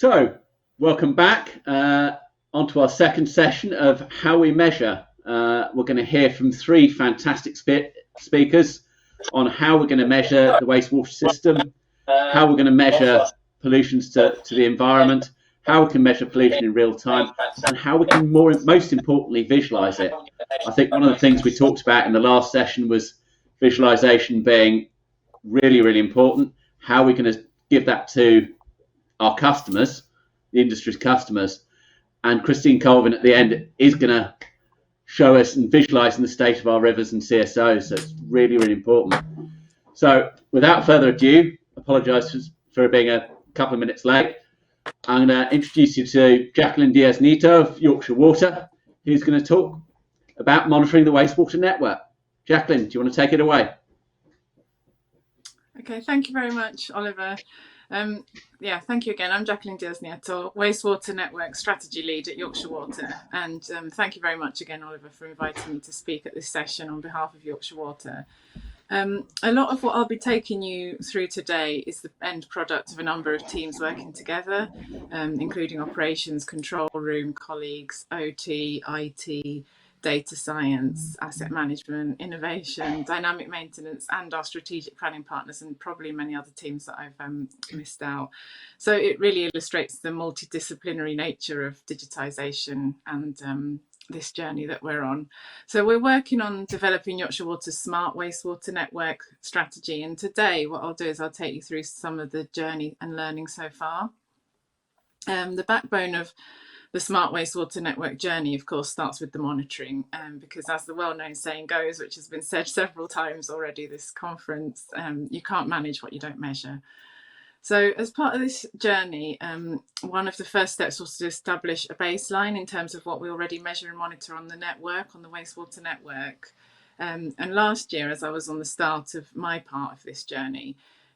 So, welcome back onto our second session of how we measure. We're going to hear from three fantastic speakers on how we're going to measure the wastewater system, how we're going to measure pollutions to the environment, how we can measure pollution in real time, and how we can most importantly visualize it. I think one of the things we talked about in the last session was visualization being really, really important. How we're going to give that to our customers, the industry's customers, and Christine Colvin at the end is going to show us and visualizing the state of our rivers and CSOs. So it's really, really important. So without further ado, apologize for being a couple of minutes late. I'm going to introduce you to Jacqueline Diaz-Nieto of Yorkshire Water, who's going to talk about monitoring the wastewater network. Jacqueline, do you want to take it away? Okay, thank you very much, Oliver. Thank you again. I'm Jacqueline Diaz-Nieto, Wastewater Network Strategy Lead at Yorkshire Water. And thank you very much again, Oliver, for inviting me to speak at this session on behalf of Yorkshire Water. A lot of what I'll be taking you through today is the end product of a number of teams working together, including operations, control room, colleagues, OT, IT, data science, asset management, innovation, dynamic maintenance, and our strategic planning partners, and probably many other teams that I've missed out. So it really illustrates the multidisciplinary nature of digitisation and this journey that we're on. So we're working on developing Yorkshire Water's smart wastewater network strategy. And today what I'll do is I'll take you through some of the journey and learning so far. The backbone of the smart wastewater network journey, of course, starts with the monitoring, because as the well-known saying goes, which has been said several times already this conference, you can't manage what you don't measure. So as part of this journey, one of the first steps was to establish a baseline in terms of what we already measure and monitor on the network, on the wastewater network. And last year, as I was on the start of my part of this journey,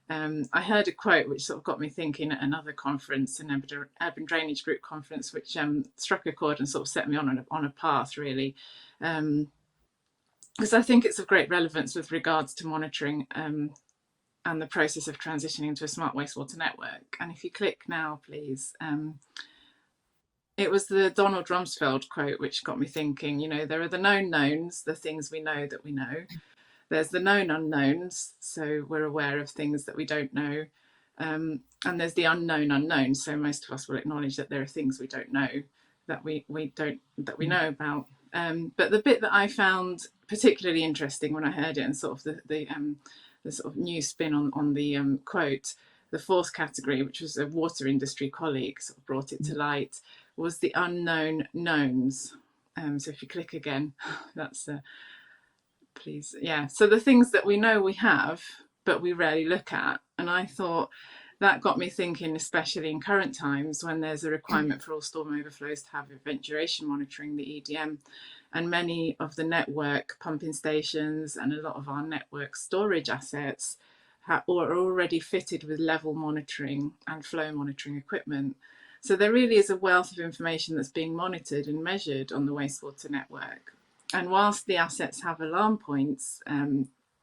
I heard a quote which sort of got me thinking at another conference, an urban drainage group conference, which struck a chord and sort of set me on a path, really. Because I think it's of great relevance with regards to monitoring and the process of transitioning to a smart wastewater network. And if you click now, please. It was the Donald Rumsfeld quote which got me thinking, you know, there are the known knowns, the things we know that we know. There's the known unknowns, so we're aware of things that we don't know. And there's the unknown unknowns, so most of us will acknowledge that there are things we don't know that we know about. But the bit that I found particularly interesting when I heard it, and sort of the sort of new spin on the quote, the fourth category, which was a water industry colleague sort of brought it to light, was the unknown knowns. So if you click again, that's please. Yeah. So the things that we know we have, but we rarely look at. And I thought that got me thinking, especially in current times when there's a requirement for all storm overflows to have event duration monitoring, the EDM, and many of the network pumping stations and a lot of our network storage assets are already fitted with level monitoring and flow monitoring equipment. So there really is a wealth of information that's being monitored and measured on the wastewater network. And whilst the assets have alarm points,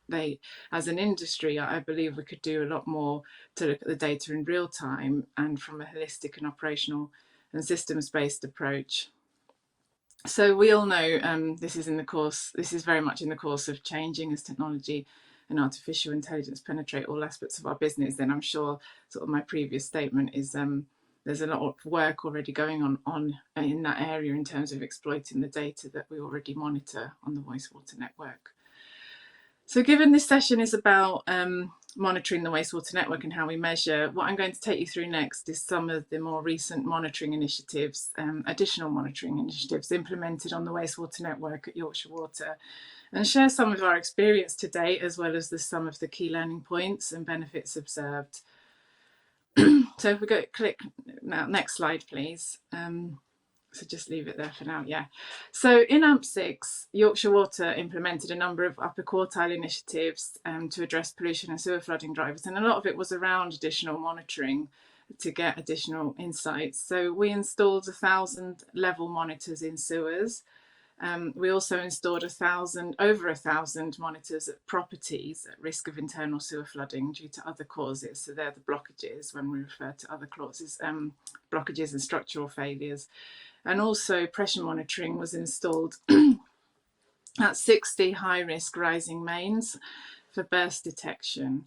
they, as an industry, I believe we could do a lot more to look at the data in real time and from a holistic and operational and systems-based approach. So we all know this is very much in the course of changing as technology and artificial intelligence penetrate all aspects of our business. Then I'm sure sort of my previous statement is there's a lot of work already going on in that area in terms of exploiting the data that we already monitor on the wastewater network. So given this session is about monitoring the wastewater network and how we measure, what I'm going to take you through next is some of the more recent monitoring initiatives, additional monitoring initiatives implemented on the wastewater network at Yorkshire Water, and share some of our experience to date, as well as some of the key learning points and benefits observed. So if we go click now, next slide, please. So just leave it there for now, yeah. So in AMP6, Yorkshire Water implemented a number of upper quartile initiatives to address pollution and sewer flooding drivers, and a lot of it was around additional monitoring to get additional insights. So we installed 1,000 level monitors in sewers, We also installed over 1,000 monitors at properties at risk of internal sewer flooding due to other causes. So they're the blockages when we refer to other causes, blockages and structural failures. And also pressure monitoring was installed at 60 high-risk rising mains for burst detection.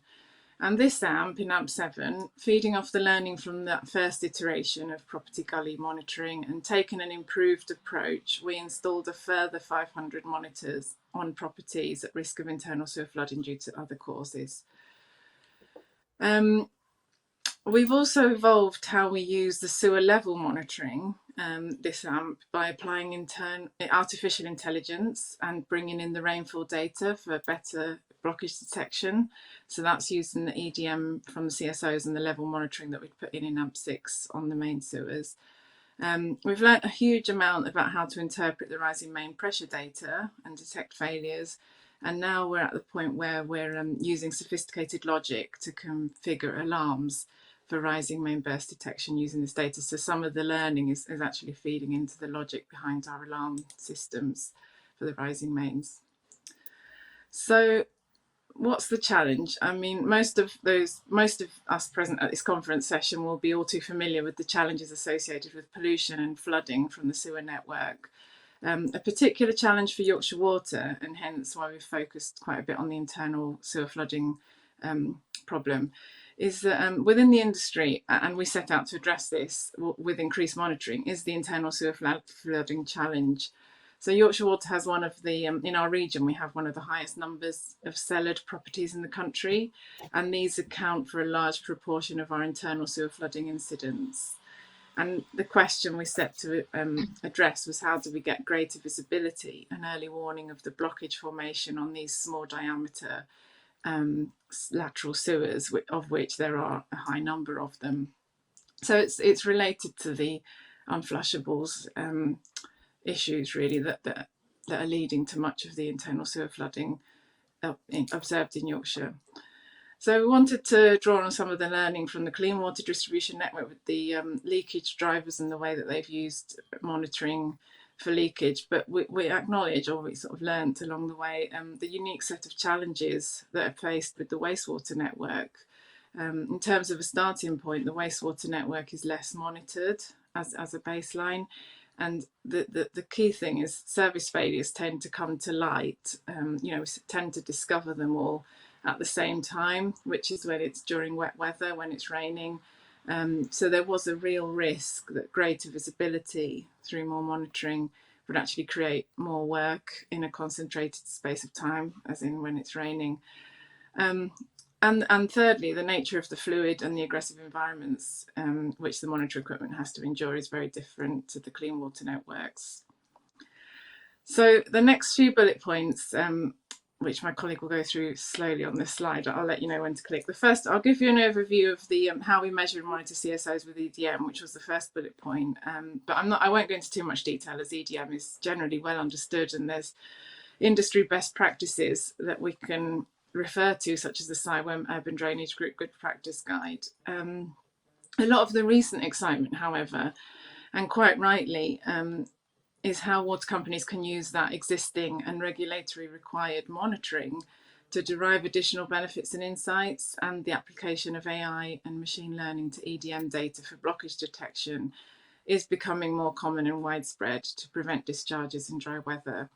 And this AMP, in AMP 7, feeding off the learning from that first iteration of property gulley monitoring and taking an improved approach, we installed a further 500 monitors on properties at risk of internal sewer flooding due to other causes. We've also evolved how we use the sewer level monitoring, this AMP, by applying artificial intelligence and bringing in the rainfall data for better blockage detection. So that's using the EDM from the CSOs and the level monitoring that we'd put in AMP 6 on the main sewers. We've learnt a huge amount about how to interpret the rising main pressure data and detect failures. And now we're at the point where we're using sophisticated logic to configure alarms for rising main burst detection using this data. So some of the learning is actually feeding into the logic behind our alarm systems for the rising mains. So what's the challenge? I mean, most of us present at this conference session will be all too familiar with the challenges associated with pollution and flooding from the sewer network. A particular challenge for Yorkshire Water, and hence why we've focused quite a bit on the internal sewer flooding problem, is that within the industry, and we set out to address this with increased monitoring, is the internal sewer flooding challenge. So Yorkshire Water has one of the, in our region, we have one of the highest numbers of cellared properties in the country, and these account for a large proportion of our internal sewer flooding incidents. And the question we set to address was, how do we get greater visibility and early warning of the blockage formation on these small diameter lateral sewers, of which there are a high number of them. So it's related to the unflushables issues really that are leading to much of the internal sewer flooding observed in Yorkshire. So we wanted to draw on some of the learning from the clean water distribution network with the leakage drivers and the way that they've used monitoring for leakage, but we acknowledge, or we sort of learnt along the way, the unique set of challenges that are faced with the wastewater network. In terms of a starting point, the wastewater network is less monitored as a baseline, and the key thing is service failures tend to come to light. We tend to discover them all at the same time, which is when it's during wet weather, when it's raining. So there was a real risk that greater visibility through more monitoring would actually create more work in a concentrated space of time, as in when it's raining. And thirdly, the nature of the fluid and the aggressive environments which the monitor equipment has to endure is very different to the clean water networks. So the next few bullet points, which my colleague will go through slowly on this slide, I'll let you know when to click. The first, I'll give you an overview of the how we measure and monitor CSOs with EDM, which was the first bullet point. But I won't go into too much detail, as EDM is generally well understood, and there's industry best practices that we can refer to, such as the CSOs Urban Drainage Group Good Practice Guide. A lot of the recent excitement, however, and quite rightly, is how water companies can use that existing and regulatory required monitoring to derive additional benefits and insights, and the application of AI and machine learning to EDM data for blockage detection is becoming more common and widespread to prevent discharges in dry weather.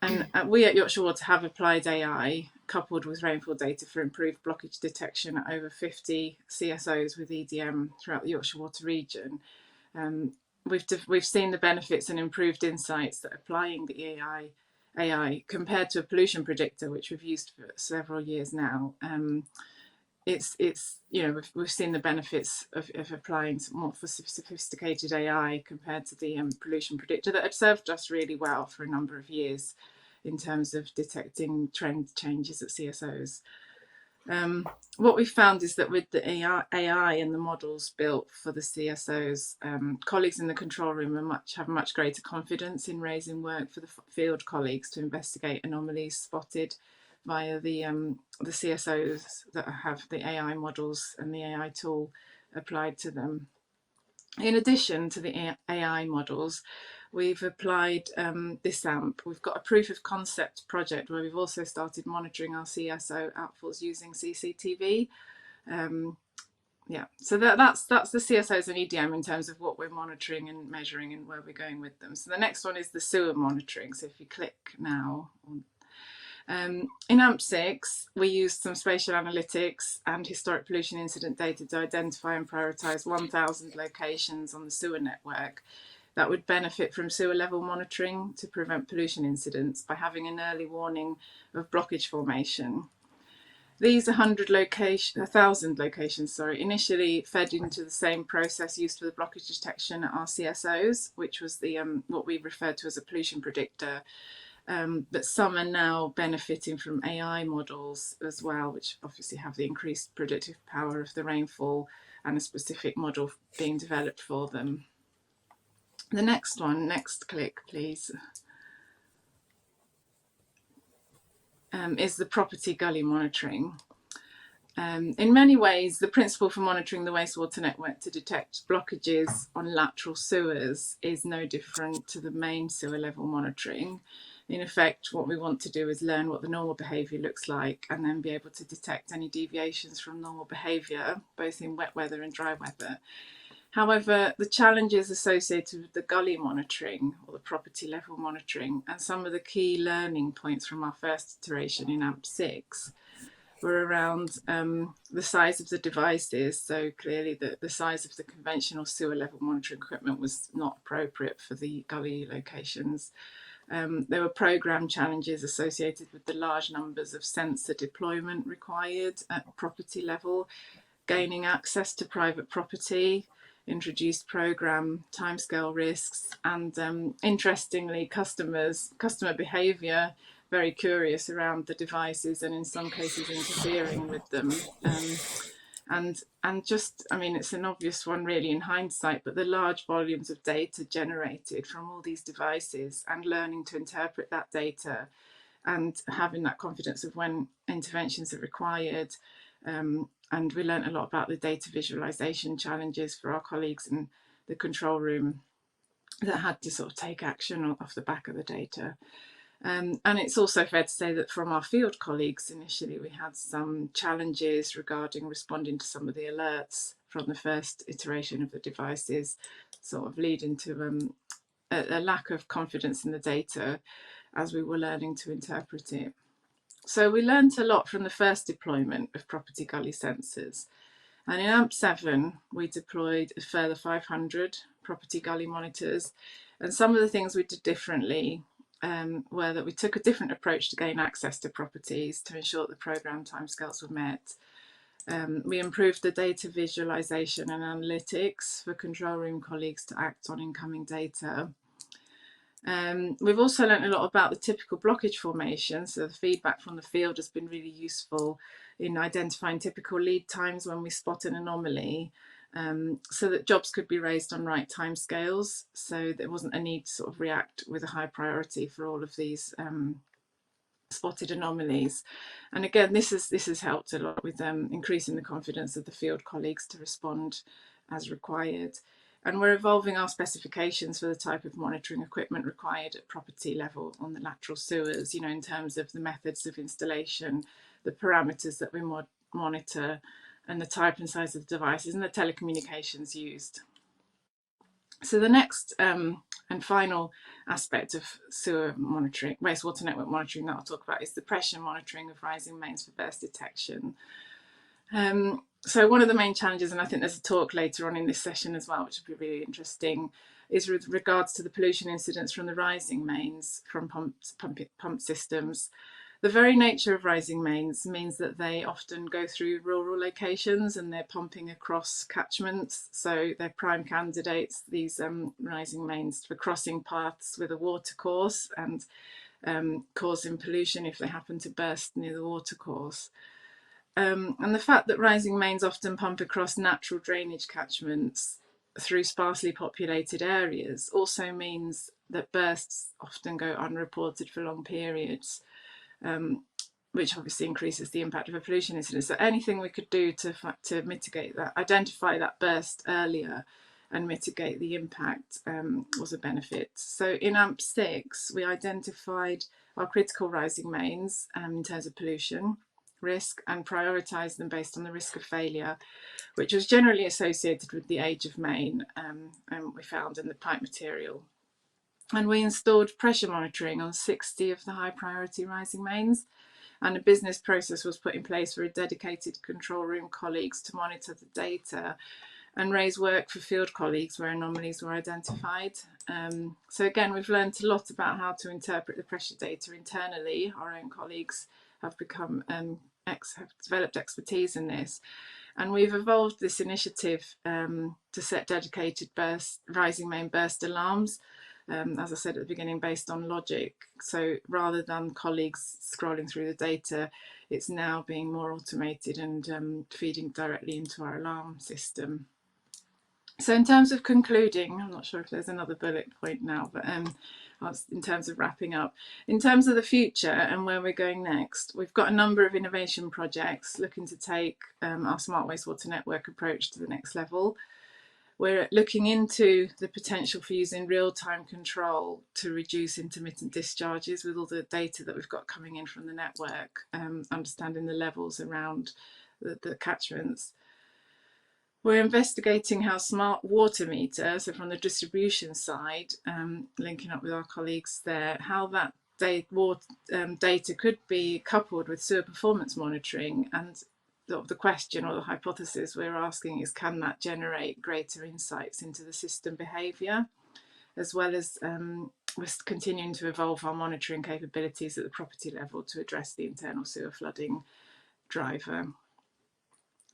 And we at Yorkshire Water have applied AI coupled with rainfall data for improved blockage detection at over 50 CSOs with EDM throughout the Yorkshire Water region. We've seen the benefits and improved insights that applying the AI compared to a pollution predictor, which we've used for several years now. We've seen the benefits of applying more sophisticated AI compared to the pollution predictor that had served us really well for a number of years in terms of detecting trend changes at CSOs. What we found is that with the AI and the models built for the CSOs, colleagues in the control room have much greater confidence in raising work for the field colleagues to investigate anomalies spotted via the CSOs that have the AI models and the AI tool applied to them. In addition to the AI models, we've applied this AMP. We've got a proof of concept project where we've also started monitoring our CSO outfalls using CCTV. Yeah, so that's the CSOs and EDM in terms of what we're monitoring and measuring and where we're going with them. So the next one is the sewer monitoring. So if you click now in AMP6, we used some spatial analytics and historic pollution incident data to identify and prioritise 1,000 locations on the sewer network that would benefit from sewer level monitoring to prevent pollution incidents by having an early warning of blockage formation. These 1,000 locations, initially fed into the same process used for the blockage detection at our CSOs, which was the what we referred to as a pollution predictor. But some are now benefiting from AI models as well, which obviously have the increased predictive power of the rainfall and a specific model being developed for them. The next one, next click, please, is the property gully monitoring. In many ways, the principle for monitoring the wastewater network to detect blockages on lateral sewers is no different to the main sewer level monitoring. In effect, what we want to do is learn what the normal behaviour looks like and then be able to detect any deviations from normal behaviour, both in wet weather and dry weather. However, the challenges associated with the gully monitoring or the property level monitoring and some of the key learning points from our first iteration in AMP6 were around the size of the devices. So clearly the size of the conventional sewer level monitoring equipment was not appropriate for the gully locations. There were program challenges associated with the large numbers of sensor deployment required at property level, gaining access to private property, introduced program timescale risks, and interestingly, customer behaviour very curious around the devices and in some cases interfering with them. And just, I mean, it's an obvious one really in hindsight, but the large volumes of data generated from all these devices and learning to interpret that data and having that confidence of when interventions are required. And we learned a lot about the data visualization challenges for our colleagues in the control room that had to sort of take action off the back of the data. And it's also fair to say that from our field colleagues, initially we had some challenges regarding responding to some of the alerts from the first iteration of the devices, sort of leading to a lack of confidence in the data as we were learning to interpret it. So we learned a lot from the first deployment of property gully sensors. And in AMP7, we deployed a further 500 property gully monitors. And some of the things we did differently were that we took a different approach to gain access to properties to ensure that the programme timescales were met. We improved the data visualisation and analytics for control room colleagues to act on incoming data. We've also learned a lot about the typical blockage formation, so the feedback from the field has been really useful in identifying typical lead times when we spot an anomaly, so that jobs could be raised on right timescales, so there wasn't a need to sort of react with a high priority for all of these spotted anomalies. And again, this has helped a lot with increasing the confidence of the field colleagues to respond as required. And we're evolving our specifications for the type of monitoring equipment required at property level on the lateral sewers, you know, in terms of the methods of installation, the parameters that we monitor, and the type and size of the devices and the telecommunications used. So the next and final aspect of sewer monitoring, wastewater network monitoring that I'll talk about is the pressure monitoring of rising mains for burst detection. So one of the main challenges, and I think there's a talk later on in this session as well, which will be really interesting, is with regards to the pollution incidents from the rising mains from pump systems. The very nature of rising mains means that they often go through rural locations and they're pumping across catchments. So they're prime candidates, these rising mains, for crossing paths with a water course and causing pollution if they happen to burst near the water course. And the fact that rising mains often pump across natural drainage catchments through sparsely populated areas also means that bursts often go unreported for long periods, which obviously increases the impact of a pollution incident. So anything we could do to mitigate that, identify that burst earlier, and mitigate the impact was a benefit. So in AMP6, we identified our critical rising mains in terms of pollution risk and prioritised them based on the risk of failure, which was generally associated with the age of main, and we found in the pipe material. And we installed pressure monitoring on 60 of the high priority rising mains, and a business process was put in place for a dedicated control room colleagues to monitor the data and raise work for field colleagues where anomalies were identified. So again, we've learned a lot about how to interpret the pressure data internally. Our own colleagues have become have developed expertise in this, and we've evolved this initiative to set dedicated rising main burst alarms, as I said at the beginning, based on logic. So rather than colleagues scrolling through the data, it's now being more automated and feeding directly into our alarm system. So in terms of concluding, I'm not sure if there's another bullet point now, but in terms of wrapping up, in terms of the future and where we're going next, we've got a number of innovation projects looking to take our smart wastewater network approach to the next level. We're looking into the potential for using real-time control to reduce intermittent discharges with all the data that we've got coming in from the network, understanding the levels around the catchments. We're investigating how smart water meter, so from the distribution side, linking up with our colleagues there, how that data could be coupled with sewer performance monitoring. And the question or the hypothesis we're asking is, can that generate greater insights into the system behaviour, as well as we're continuing to evolve our monitoring capabilities at the property level to address the internal sewer flooding driver.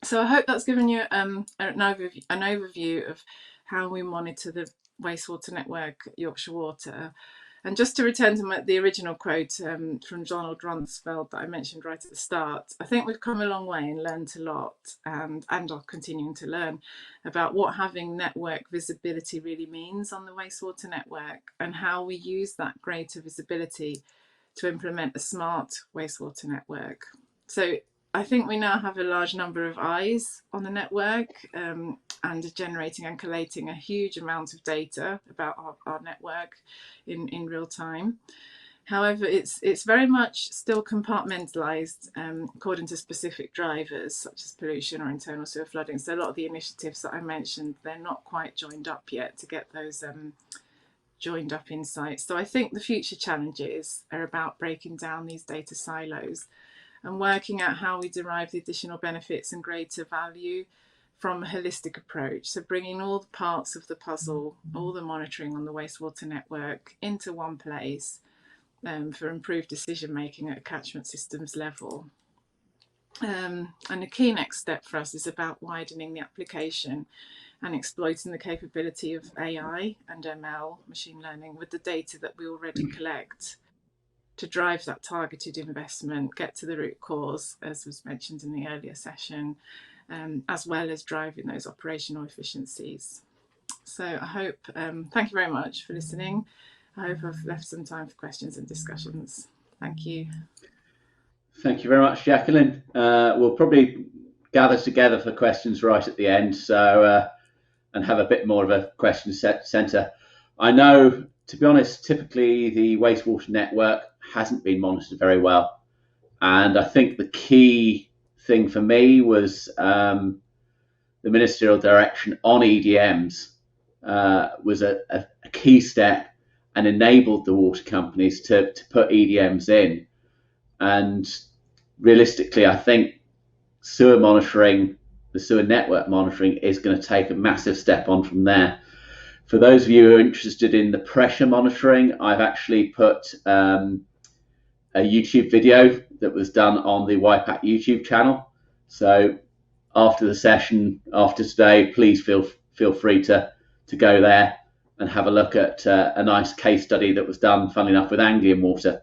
So I hope that's given you an overview of how we monitor the wastewater network at Yorkshire Water. And just to return to the original quote from Donald Rumsfeld that I mentioned right at the start, I think we've come a long way and learned a lot, and are continuing to learn about what having network visibility really means on the wastewater network, and how we use that greater visibility to implement a smart wastewater network. So I think we now have a large number of eyes on the network and are generating and collating a huge amount of data about our network in real time. However, it's very much still compartmentalised according to specific drivers such as pollution or internal sewer flooding. So a lot of the initiatives that I mentioned, they're not quite joined up yet to get those joined up insights. So I think the future challenges are about breaking down these data silos and working out how we derive the additional benefits and greater value from a holistic approach. So bringing all the parts of the puzzle, all the monitoring on the wastewater network into one place for improved decision making at a catchment systems level. And a key next step for us is about widening the application and exploiting the capability of AI and ML, machine learning, with the data that we already collect, to drive that targeted investment, get to the root cause, as was mentioned in the earlier session, as well as driving those operational efficiencies. So I hope, thank you very much for listening. I hope I've left some time for questions and discussions. Thank you. Thank you very much, Jacqueline. We'll probably gather together for questions right at the end, so and have a bit more of a question centre. I know, to be honest, typically the wastewater network hasn't been monitored very well, and I think the key thing for me was the ministerial direction on EDMs was a key step and enabled the water companies to put EDMs in. And realistically, I think sewer monitoring, the sewer network monitoring, is going to take a massive step on from there. For those of you who are interested in the pressure monitoring, I've actually put a YouTube video that was done on the YPAC YouTube channel. So after the session, after today, please feel free to go there and have a look at a nice case study that was done, funnily enough, with Anglian Water.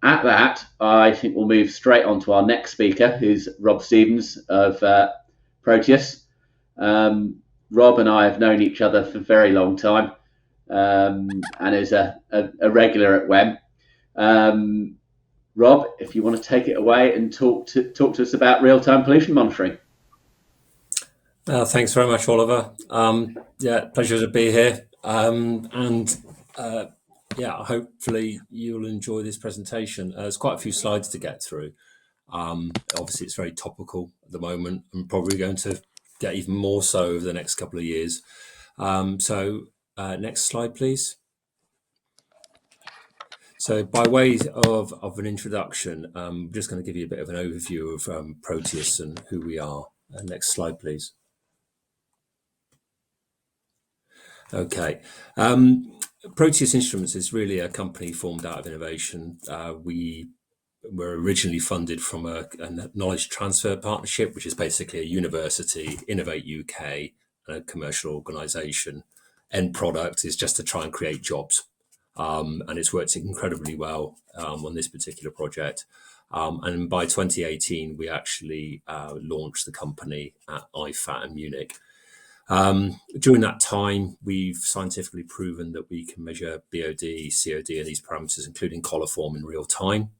At that, I think we'll move straight on to our next speaker, who's Rob Stevens of Proteus. Rob and I have known each other for a very long time, and is a regular at WWEM. Rob, if you want to take it away and talk to us about real-time pollution monitoring. Thanks very much, Oliver. Yeah, pleasure to be here. Yeah, hopefully you'll enjoy this presentation. There's quite a few slides to get through. Obviously, it's very topical at the moment and probably going to get even more so over the next couple of years. Next slide, please. So by way of an introduction, I'm just going to give you a bit of an overview of Proteus and who we are. Next slide, please. Okay. Proteus Instruments is really a company formed out of innovation. We were originally funded from a knowledge transfer partnership, which is basically a university, Innovate UK, and a commercial organisation. End product is just to try and create jobs. And it's worked incredibly well on this particular project. And by 2018, we actually launched the company at IFAT in Munich. During that time, we've scientifically proven that we can measure BOD, COD, and these parameters, including coliform, in real time.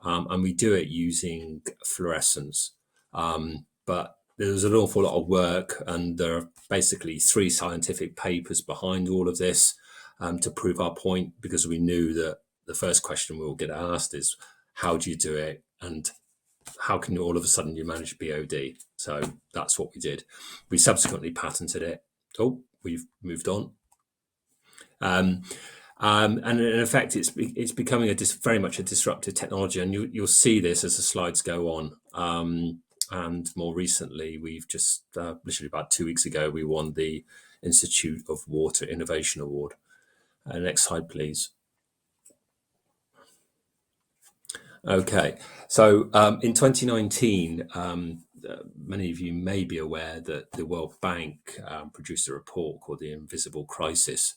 And we do it using fluorescence. But there's an awful lot of work, and there are basically 3 scientific papers behind all of this to prove our point, because we knew that the first question we'll get asked is, how do you do it? And how can you all of a sudden you manage BOD? So that's what we did. We subsequently patented it. Oh, we've moved on. And in effect, it's becoming very much a disruptive technology, and you'll see this as the slides go on. And more recently, we've just literally about 2 weeks ago, we won the Institute of Water Innovation Award. Next slide, please. Okay, so in 2019, many of you may be aware that the World Bank produced a report called The Invisible Crisis.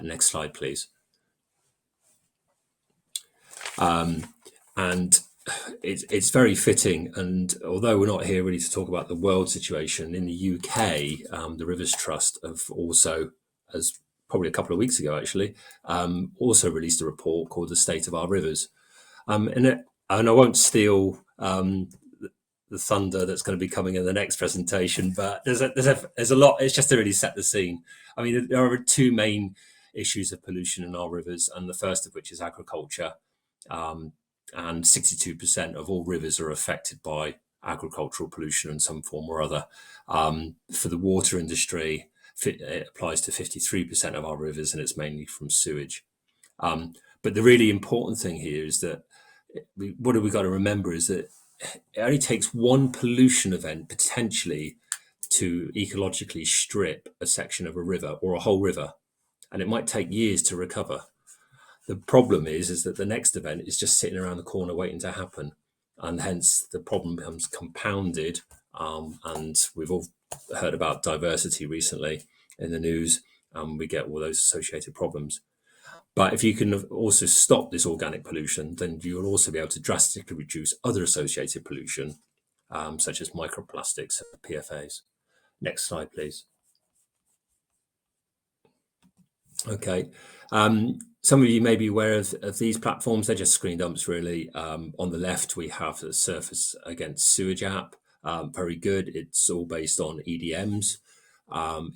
Next slide, please. And it's very fitting. And although we're not here really to talk about the world situation, in the UK, the Rivers Trust have also, as probably a couple of weeks ago actually, also released a report called The State of Our Rivers. And I won't steal the thunder that's going to be coming in the next presentation, but there's a lot. It's just to really set the scene. I mean, there are 2 main issues of pollution in our rivers, and the first of which is agriculture. And 62% of all rivers are affected by agricultural pollution in some form or other. For the water industry, it applies to 53% of our rivers, and it's mainly from sewage. But the really important thing here is that what have we got to remember is that it only takes one pollution event potentially to ecologically strip a section of a river or a whole river, and it might take years to recover. The problem is that the next event is just sitting around the corner waiting to happen, and hence the problem becomes compounded. And we've all heard about diversity recently in the news, and we get all those associated problems. But if you can also stop this organic pollution, then you'll also be able to drastically reduce other associated pollution, such as microplastics and PFAS. Next slide, please. Okay. Some of you may be aware of these platforms. They're just screen dumps, really. On the left, we have the Surface Against Sewage app. Very good. It's all based on EDMs.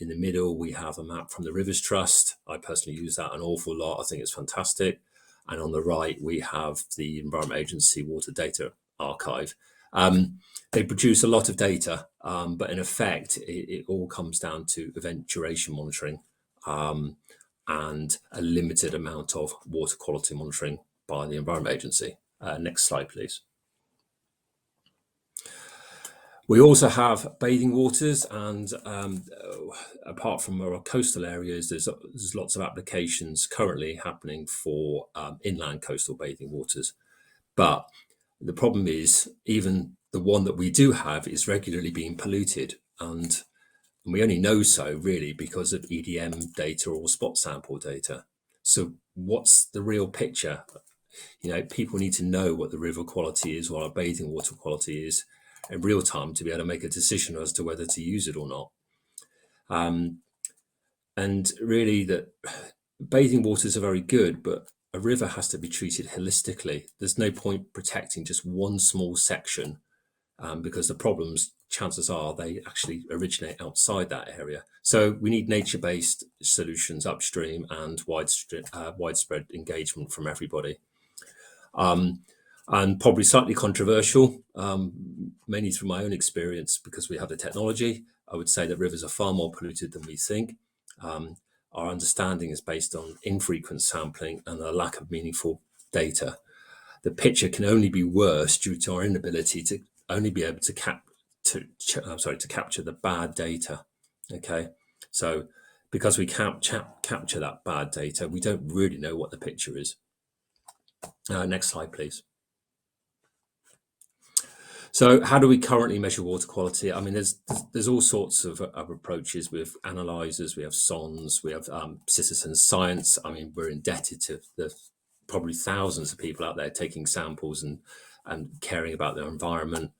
In the middle, we have a map from the Rivers Trust. I personally use that an awful lot. I think it's fantastic. And on the right, we have the Environment Agency Water Data Archive. They produce a lot of data, but in effect, it all comes down to event duration monitoring and a limited amount of water quality monitoring by the Environment Agency. Next slide, please. We also have bathing waters, and apart from our coastal areas, there's lots of applications currently happening for inland coastal bathing waters. But the problem is, even the one that we do have is regularly being polluted, and we only know so really because of EDM data or spot sample data. So what's the real picture? People need to know what the river quality is, what our bathing water quality is in real time to be able to make a decision as to whether to use it or not. And really, that bathing waters are very good, but a river has to be treated holistically. There's no point protecting just one small section because the problems chances are they actually originate outside that area. So we need nature-based solutions upstream and widespread engagement from everybody. And probably slightly controversial, mainly through my own experience, because we have the technology. I would say that rivers are far more polluted than we think. Our understanding is based on infrequent sampling and a lack of meaningful data. The picture can only be worse due to our inability to only be able to capture the bad data. Okay, so because we can't capture that bad data, we don't really know what the picture is. Next slide, please. So how do we currently measure water quality? I mean, there's all sorts of approaches. We have analyzers, we have sondes, we have citizen science. I mean, we're indebted to the probably thousands of people out there taking samples and caring about their environment.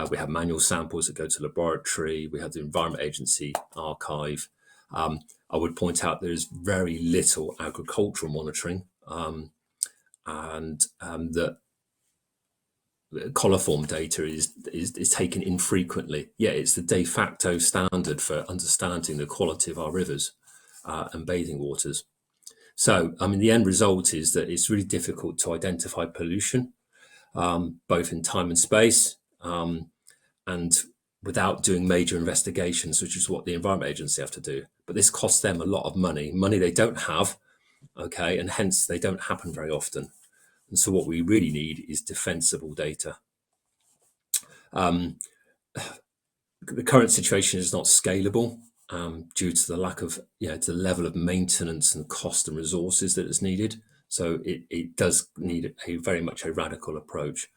We have manual samples that go to laboratory. We have the Environment Agency archive. I would point out there's very little agricultural monitoring, and that coliform data is taken infrequently. Yeah, it's the de facto standard for understanding the quality of our rivers and bathing waters. So, I mean, the end result is that it's really difficult to identify pollution, both in time and space, and without doing major investigations, which is what the Environment Agency have to do. But this costs them a lot of money they don't have, okay, and hence they don't happen very often. And so what we really need is defensible data. The current situation is not scalable due to the lack of, to the level of maintenance and cost and resources that is needed. So it does need very much a radical approach.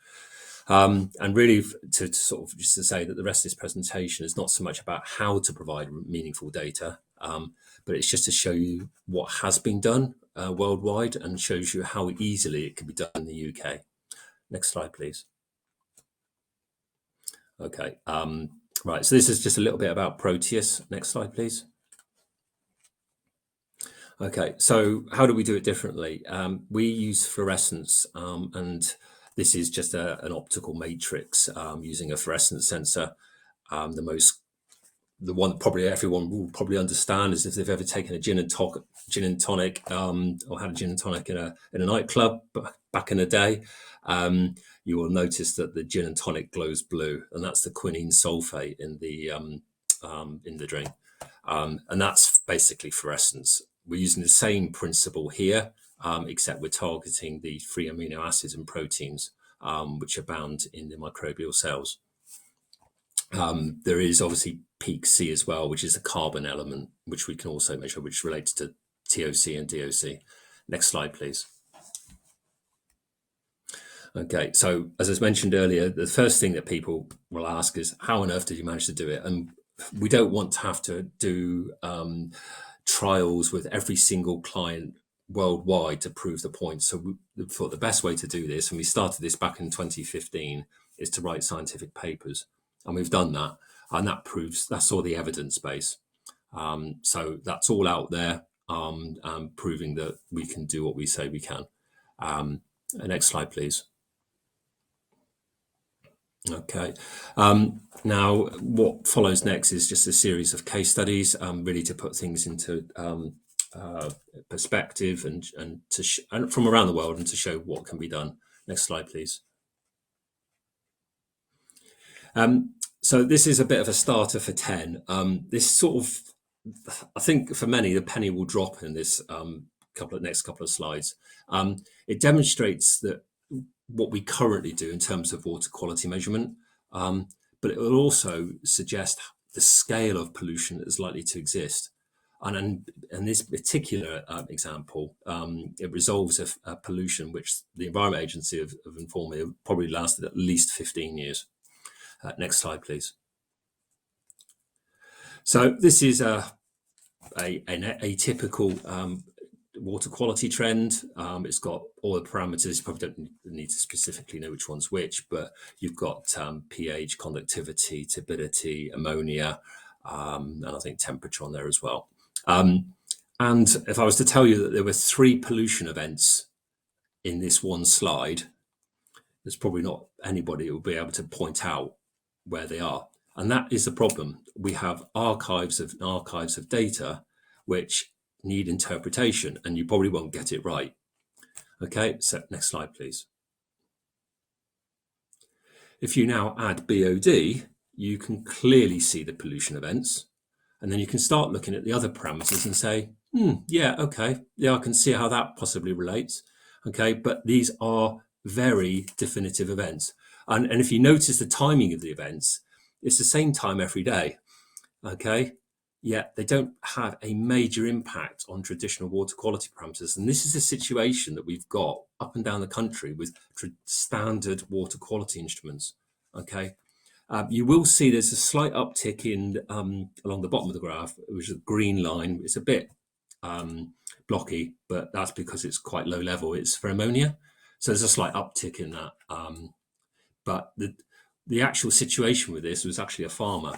And really to sort of just to say that the rest of this presentation is not so much about how to provide meaningful data, but it's just to show you what has been done worldwide and shows you how easily it can be done in the UK. Next slide, please. Okay, right, so this is just a little bit about Proteus. Next slide, please. Okay, so how do we do it differently? We use fluorescence, and this is just an optical matrix using a fluorescence sensor. The one that probably everyone will probably understand is if they've ever taken a gin and tonic or had a gin and tonic in a nightclub back in the day, you will notice that the gin and tonic glows blue, and that's the quinine sulfate in the drink, and that's basically fluorescence. We're using the same principle here, except we're targeting the free amino acids and proteins which are bound in the microbial cells. There is obviously peak C as well, which is a carbon element, which we can also measure, which relates to TOC and DOC. Next slide, please. Okay, so as I mentioned earlier, the first thing that people will ask is, how on earth did you manage to do it? And we don't want to have to do trials with every single client worldwide to prove the point. So we thought the best way to do this, and we started this back in 2015, is to write scientific papers. And we've done that, and that's all the evidence base. So that's all out there, proving that we can do what we say we can. Next slide, please. Okay. Now, what follows next is just a series of case studies, really to put things into perspective and from around the world, and to show what can be done. Next slide, please. So this is a bit of a starter for 10. This sort of, I think for many, the penny will drop in this next couple of slides. It demonstrates that what we currently do in terms of water quality measurement, but it will also suggest the scale of pollution that is likely to exist. And in this particular example, it resolves a pollution which the Environment Agency have informed me probably lasted at least 15 years. Next slide, please. So this is an atypical water quality trend. It's got all the parameters. You probably don't need to specifically know which one's which, but you've got pH, conductivity, turbidity, ammonia, and I think temperature on there as well. And if I was to tell you that there were 3 pollution events in this one slide, there's probably not anybody who will be able to point out where they are. And that is the problem. We have archives of data which need interpretation, and you probably won't get it right. Okay, so next slide, please. If you now add BOD, you can clearly see the pollution events, and then you can start looking at the other parameters and say, yeah, okay, yeah, I can see how that possibly relates. Okay, but these are very definitive events. And if you notice the timing of the events, it's the same time every day. Okay, yet they don't have a major impact on traditional water quality parameters. And this is a situation that we've got up and down the country with standard water quality instruments. Okay, you will see there's a slight uptick in along the bottom of the graph, which is a green line. It's a bit blocky, but that's because it's quite low level. It's for ammonia, so there's a slight uptick in that. But the actual situation with this was actually a farmer.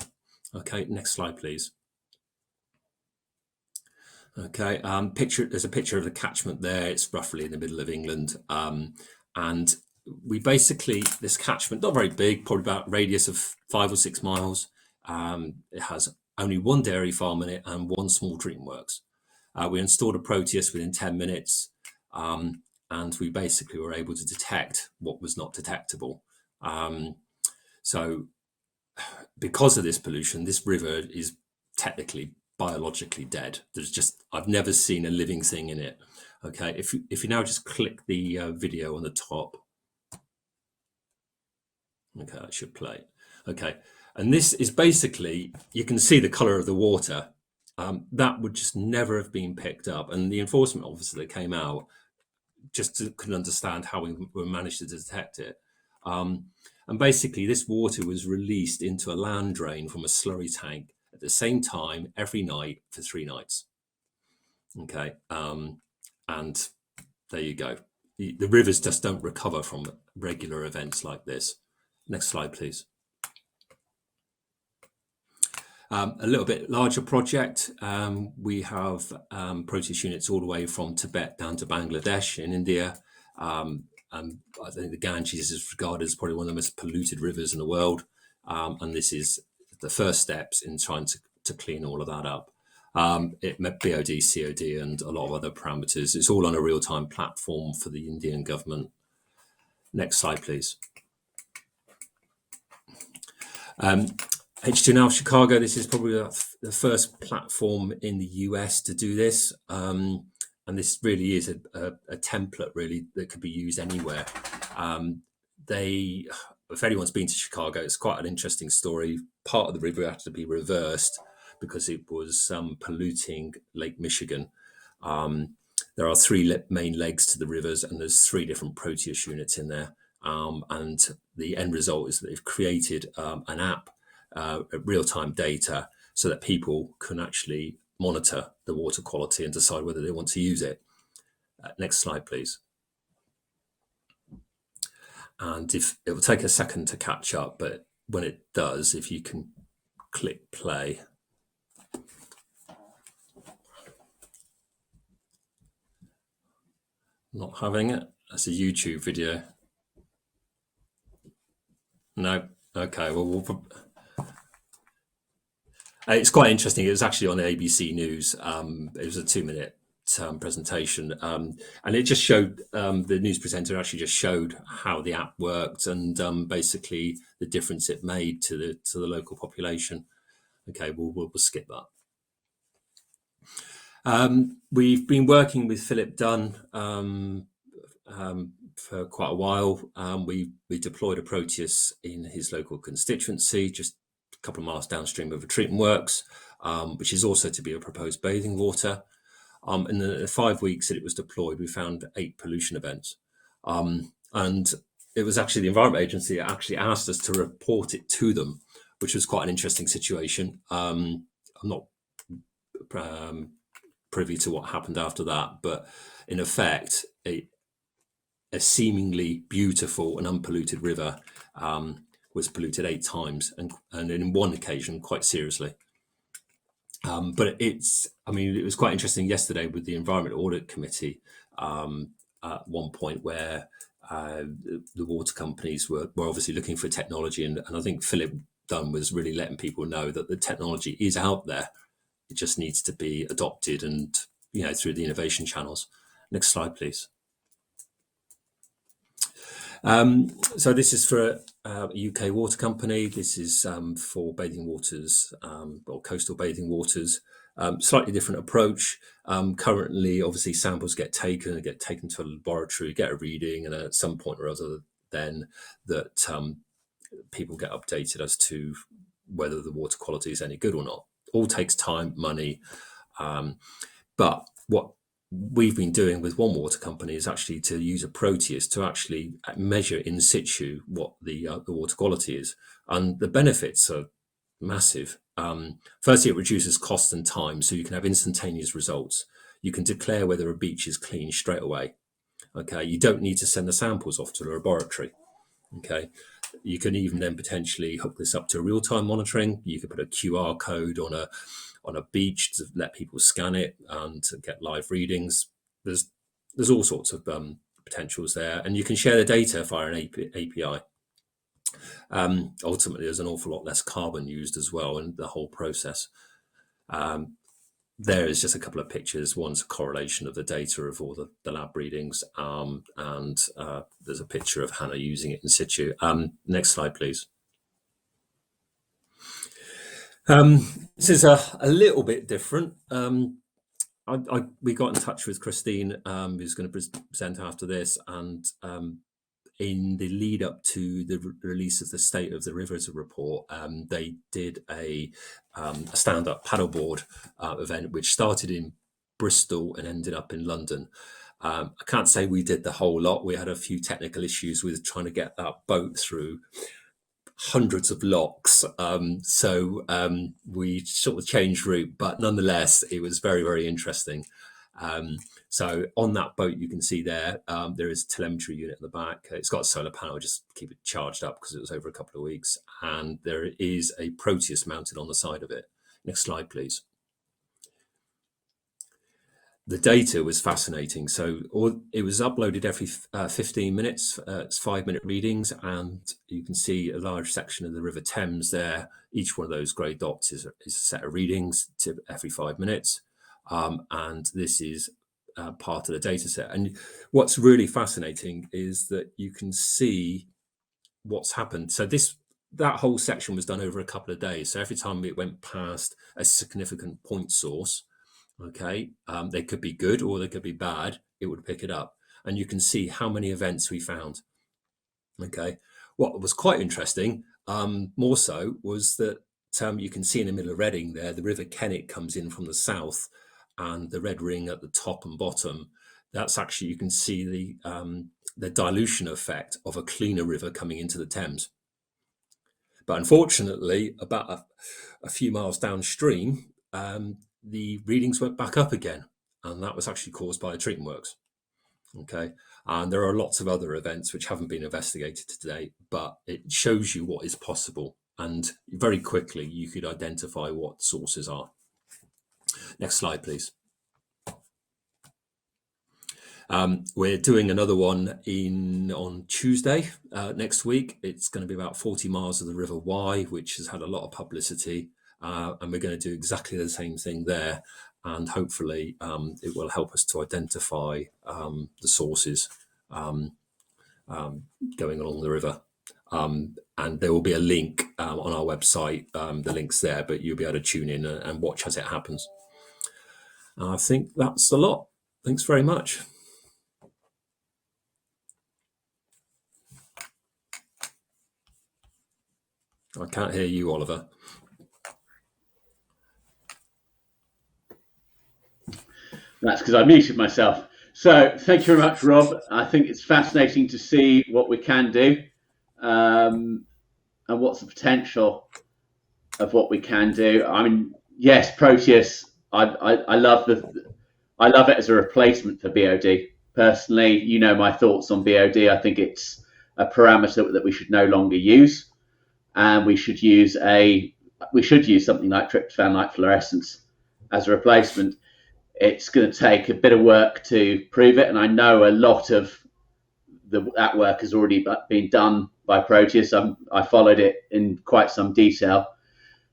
Okay, next slide, please. Okay, there's a picture of the catchment there. It's roughly in the middle of England, and we basically, this catchment, not very big, probably about a radius of 5 or 6 miles. It has only one dairy farm in it and one small treatment works. We installed a Proteus within 10 minutes, and we basically were able to detect what was not detectable. So because of this pollution, this river is technically biologically dead. I've never seen a living thing in it. Okay, if you now just click the video on the top. Okay, that should play. Okay, and this is basically, you can see the color of the water. That would just never have been picked up. And the enforcement officer that came out just couldn't understand how we managed to detect it. And basically, this water was released into a land drain from a slurry tank at the same time every night for 3 nights. Okay, and there you go. The rivers just don't recover from regular events like this. Next slide, please. A little bit larger project. We have Proteus units all the way from Tibet down to Bangladesh in India. And I think the Ganges is regarded as probably one of the most polluted rivers in the world. And this is the first steps in trying to clean all of that up. It met BOD, COD, and a lot of other parameters. It's all on a real-time platform for the Indian government. Next slide, please. H2Now Chicago, this is probably the first platform in the US to do this. And this really is a template, really, that could be used anywhere. If anyone's been to Chicago, it's quite an interesting story. Part of the river had to be reversed because it was polluting Lake Michigan. There are 3 main legs to the rivers, and there's 3 different Proteus units in there. And the end result is that they've created an app, real-time data, so that people can actually monitor the water quality and decide whether they want to use it. Next slide, please. And it will take a second to catch up, but when it does, if you can click play. Not having it. That's a YouTube video. No. Okay. Well, it's quite interesting. It was actually on ABC News. It was a 2-minute presentation, and it just showed the news presenter actually just showed how the app worked and basically the difference it made to the local population. Okay, we'll skip that. We've been working with Philip Dunn for quite a while. We deployed a Proteus in his local constituency, just a couple of miles downstream of a treatment works, which is also to be a proposed bathing water. In the 5 weeks that it was deployed, we found 8 pollution events. And it was actually the Environment Agency that actually asked us to report it to them, which was quite an interesting situation. I'm not privy to what happened after that, but in effect, a seemingly beautiful and unpolluted river was polluted 8 times, and in one occasion quite seriously. But it was quite interesting yesterday with the Environment Audit Committee at one point where the water companies were obviously looking for technology, and I think Philip done was really letting people know that the technology is out there. It just needs to be adopted and, through the innovation channels. Next slide, please. So this is for a UK water company. This is for bathing waters or coastal bathing waters. Slightly different approach. Currently, obviously, samples get taken to a laboratory, get a reading, and at some point or other, then that people get updated as to whether the water quality is any good or not. All takes time, money, but what we've been doing with one water company is actually to use a Proteus to actually measure in situ what the water quality is, and the benefits are massive. Firstly, it reduces cost and time, so you can have instantaneous results. You can declare whether a beach is clean straight away. Okay, you don't need to send the samples off to the laboratory. Okay, you can even then potentially hook this up to real-time monitoring. You could put a QR code on a beach to let people scan it and to get live readings. There's all sorts of potentials there, and you can share the data via an API. Ultimately, there's an awful lot less carbon used as well in the whole process. There is just a couple of pictures. One's a correlation of the data of all the lab readings, and there's a picture of Hannah using it in situ. Next slide, please. This is a little bit different. We got in touch with Christine, who's going to present after this, and in the lead up to the release of the State of the Rivers report, they did a stand-up paddleboard event, which started in Bristol and ended up in London. I can't say we did the whole lot. We had a few technical issues with trying to get that boat through hundreds of locks, so we sort of changed route, but nonetheless it was very, very interesting. So on that boat, you can see there is a telemetry unit in the back. It's got a solar panel, just keep it charged up because it was over a couple of weeks, and there is a Proteus mounted on the side of it. Next slide, please. The data was fascinating. So it was uploaded every 15 minutes. It's 5-minute readings, and you can see a large section of the River Thames there. Each one of those grey dots is a set of readings to every 5 minutes. And this is part of the data set. And what's really fascinating is that you can see what's happened. So that whole section was done over a couple of days. So every time it went past a significant point source, okay, they could be good or they could be bad, it would pick it up. And you can see how many events we found. Okay, what was quite interesting, more so, was that you can see in the middle of Reading there, the River Kennet comes in from the south, and the red ring at the top and bottom, that's actually, you can see the dilution effect of a cleaner river coming into the Thames. But unfortunately, about a few miles downstream, the readings went back up again, and that was actually caused by the treatment works. Okay, and there are lots of other events which haven't been investigated today, but it shows you what is possible, and very quickly you could identify what sources are. Next slide, please. We're doing another one on Tuesday next week. It's going to be about 40 miles of the River Wye, which has had a lot of publicity, and we're going to do exactly the same thing there, and hopefully it will help us to identify the sources going along the river. And there will be a link on our website, the link's there, but you'll be able to tune in and watch as it happens. I think that's a lot. Thanks very much. I can't hear you, Oliver. That's because I muted myself. So thank you very much, Rob. I think it's fascinating to see what we can do and what's the potential of what we can do. I mean, yes, Proteus, I love it as a replacement for BOD. Personally, you know my thoughts on BOD. I think it's a parameter that we should no longer use, and we should use something like tryptophan-like fluorescence as a replacement. It's going to take a bit of work to prove it, and I know a lot of that work has already been done by Proteus. I followed it in quite some detail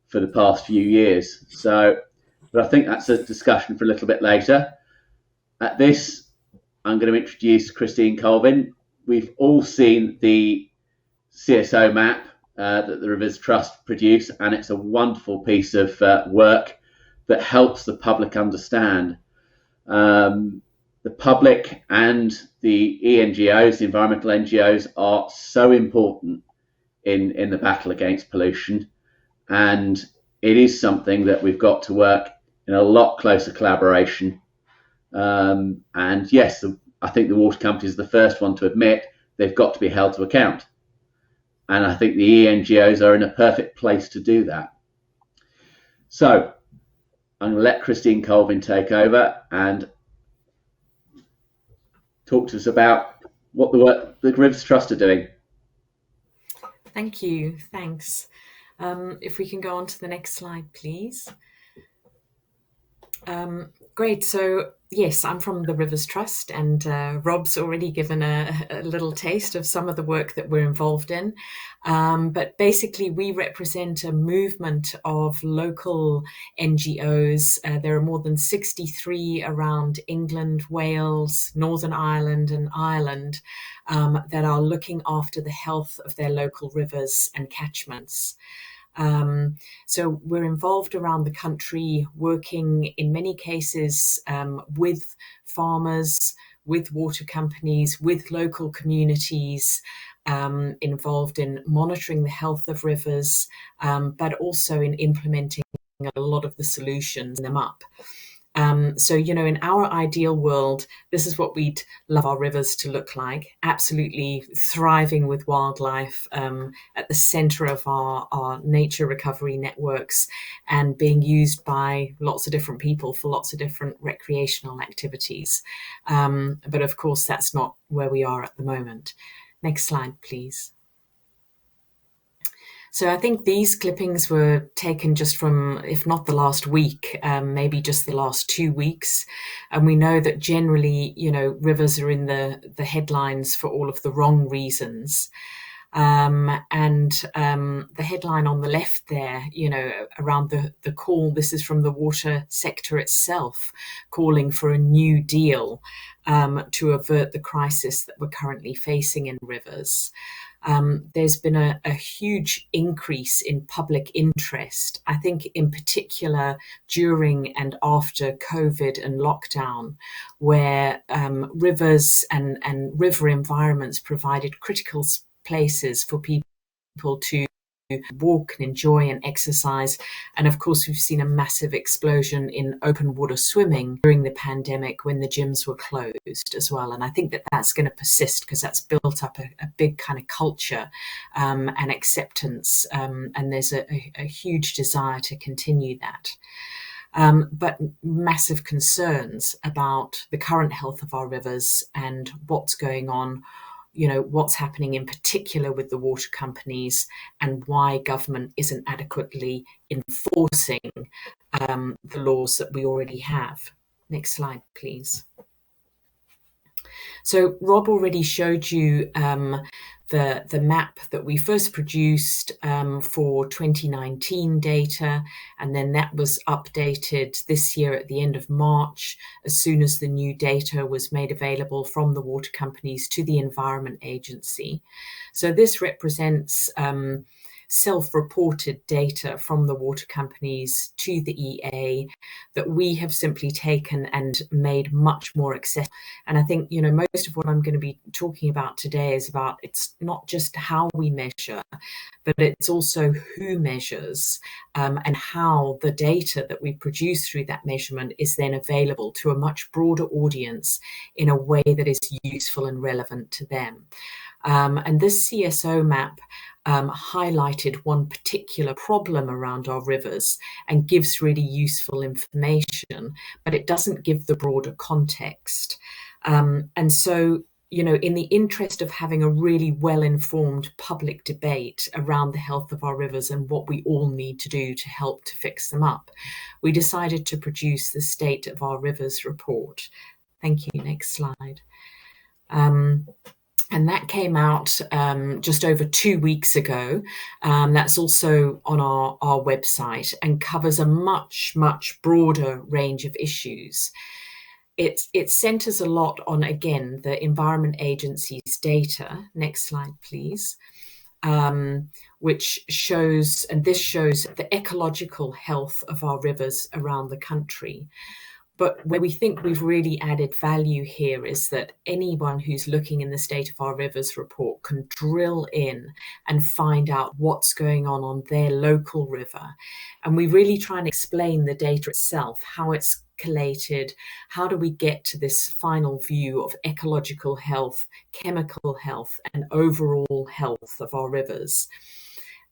for the past few years. But I think that's a discussion for a little bit later. At this, I'm going to introduce Christine Colvin. We've all seen the CSO map that the Rivers Trust produce, and it's a wonderful piece of work that helps the public understand. The public and the ENGOs, the environmental NGOs, are so important in the battle against pollution, and it is something that we've got to work in a lot closer collaboration. And yes, I think the water company is the first one to admit they've got to be held to account. And I think the ENGOs are in a perfect place to do that. So I'm going to let Christine Colvin take over and talk to us about what the work the Rivers Trust are doing. Thank you. Thanks. If we can go on to the next slide, please. Great. So yes, I'm from the Rivers Trust, and Rob's already given a little taste of some of the work that we're involved in. But basically, we represent a movement of local NGOs. There are more than 63 around England, Wales, Northern Ireland, and Ireland that are looking after the health of their local rivers and catchments. So we're involved around the country, working in many cases with farmers, with water companies, with local communities, involved in monitoring the health of rivers, but also in implementing a lot of the solutions in them up. So, in our ideal world, this is what we'd love our rivers to look like. Absolutely thriving with wildlife at the center of our nature recovery networks, and being used by lots of different people for lots of different recreational activities. But of course, that's not where we are at the moment. Next slide, please. So I think these clippings were taken just from, if not the last week, maybe just the last 2 weeks. And we know that generally, rivers are in the headlines for all of the wrong reasons. And the headline on the left there, around the call, this is from the water sector itself, calling for a new deal to avert the crisis that we're currently facing in rivers. There's been a huge increase in public interest, I think in particular during and after COVID and lockdown, where rivers and river environments provided critical places for people to walk and enjoy and exercise. And of course, we've seen a massive explosion in open water swimming during the pandemic when the gyms were closed as well. And I think that that's going to persist because that's built up a big kind of culture and acceptance. And there's a huge desire to continue that. But massive concerns about the current health of our rivers and what's going on, what's happening in particular with the water companies, and why government isn't adequately enforcing the laws that we already have. Next slide, please. So Rob already showed you the map that we first produced for 2019 data, and then that was updated this year at the end of March, as soon as the new data was made available from the water companies to the Environment Agency. So this represents self-reported data from the water companies to the EA that we have simply taken and made much more accessible. And I think, most of what I'm going to be talking about today is about, it's not just how we measure, but it's also who measures and how the data that we produce through that measurement is then available to a much broader audience in a way that is useful and relevant to them. And this CSO map highlighted one particular problem around our rivers and gives really useful information, but it doesn't give the broader context. And so, in the interest of having a really well-informed public debate around the health of our rivers and what we all need to do to help to fix them up, we decided to produce the State of Our Rivers report. Thank you. Next slide. And that came out just over 2 weeks ago. That's also on our website and covers a much, much broader range of issues. It centers a lot on, again, the Environment Agency's data. Next slide, please. Which shows, and this shows the ecological health of our rivers around the country. But where we think we've really added value here is that anyone who's looking in the State of Our Rivers report can drill in and find out what's going on their local river. And we really try and explain the data itself, how it's collated, how do we get to this final view of ecological health, chemical health, and overall health of our rivers.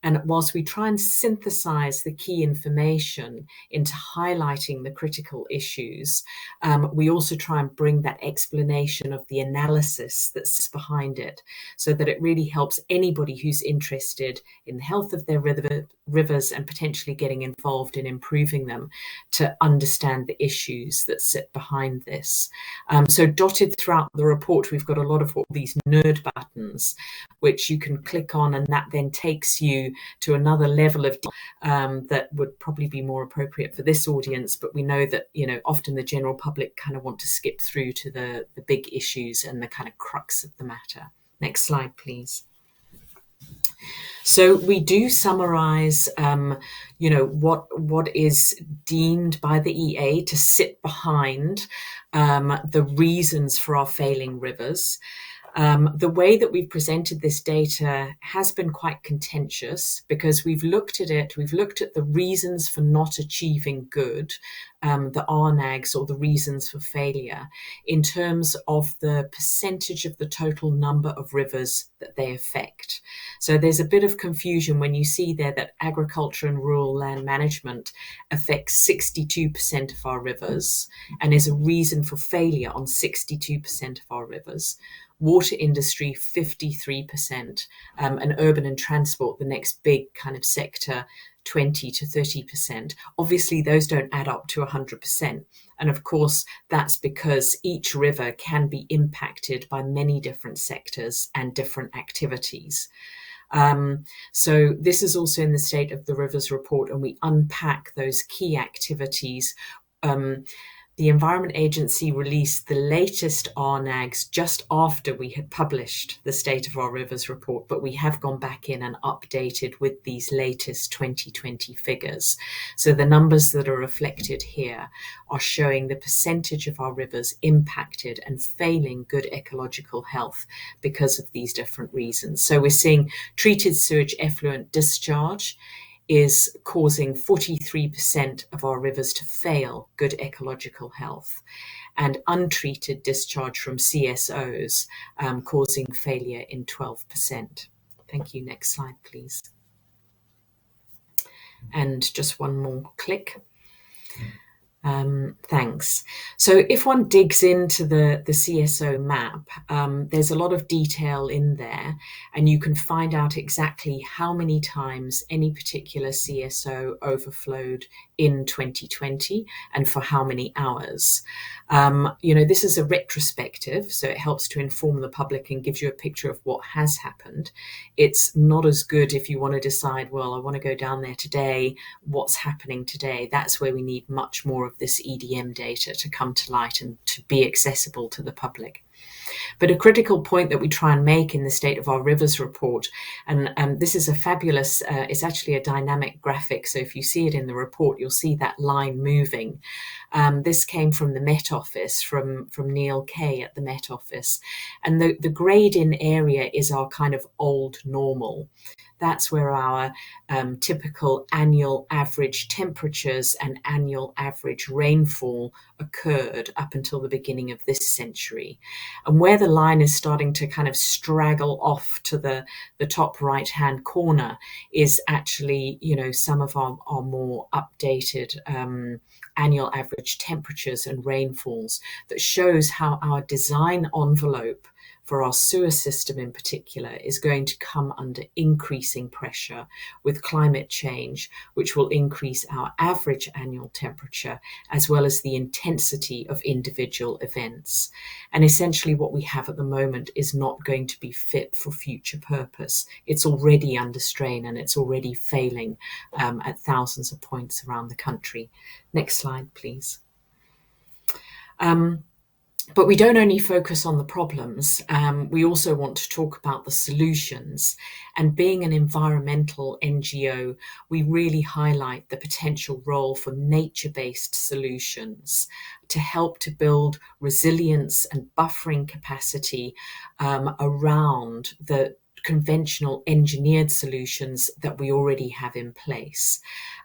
And whilst we try and synthesize the key information into highlighting the critical issues, we also try and bring that explanation of the analysis that's behind it, so that it really helps anybody who's interested in the health of their rivers and potentially getting involved in improving them to understand the issues that sit behind this. So dotted throughout the report, we've got a lot of these nerd buttons, which you can click on, and that then takes you to another level of that would probably be more appropriate for this audience. But we know that, you know, often the general public kind of want to skip through to the big issues and the kind of crux of the matter. Next slide, please. So we do summarize, you know, what is deemed by the EA to sit behind the reasons for our failing rivers. The way that we've presented this data has been quite contentious, because we've looked at the reasons for not achieving good, the RNAGs, or the reasons for failure, in terms of the percentage of the total number of rivers that they affect. So there's a bit of confusion when you see there that agriculture and rural land management affects 62% of our rivers and is a reason for failure on 62% of our rivers. Water industry, 53%, and urban and transport, the next big kind of sector, 20 to 30%. Obviously, those don't add up to 100%. And of course, that's because each river can be impacted by many different sectors and different activities. So this is also in the State of the Rivers report, and we unpack those key activities. The Environment Agency released the latest RNAGs just after we had published the State of Our Rivers report, but we have gone back in and updated with these latest 2020 figures. So the numbers that are reflected here are showing the percentage of our rivers impacted and failing good ecological health because of these different reasons. So we're seeing treated sewage effluent discharge is causing 43% of our rivers to fail good ecological health, and untreated discharge from CSOs causing failure in 12%. Thank you. Next slide, please. And just one more click. Thanks. So if one digs into the CSO map, there's a lot of detail in there, and you can find out exactly how many times any particular CSO overflowed in 2020 and for how many hours. You know, this is a retrospective, so it helps to inform the public and gives you a picture of what has happened. It's not as good if you want to decide, well, I want to go down there today, what's happening today? That's where we need much more of this EDM data to come to light and to be accessible to the public. But a critical point that we try and make in the State of Our Rivers report, and this is a fabulous, it's actually a dynamic graphic, so if you see it in the report, you'll see that line moving. This came from the Met Office, from Neil Kay at the Met Office, and the greyed in area is our kind of old normal. That's where our typical annual average temperatures and annual average rainfall occurred up until the beginning of this century. And where the line is starting to kind of straggle off to the top right-hand corner is actually, you know, some of our more updated annual average temperatures and rainfalls that shows how our design envelope for our sewer system in particular is going to come under increasing pressure with climate change, which will increase our average annual temperature as well as the intensity of individual events. And essentially what we have at the moment is not going to be fit for future purpose. It's already under strain and it's already failing at thousands of points around the country. Next slide, please. But we don't only focus on the problems, we also want to talk about the solutions. And being an environmental NGO, we really highlight the potential role for nature-based solutions to help to build resilience and buffering capacity around the conventional engineered solutions that we already have in place.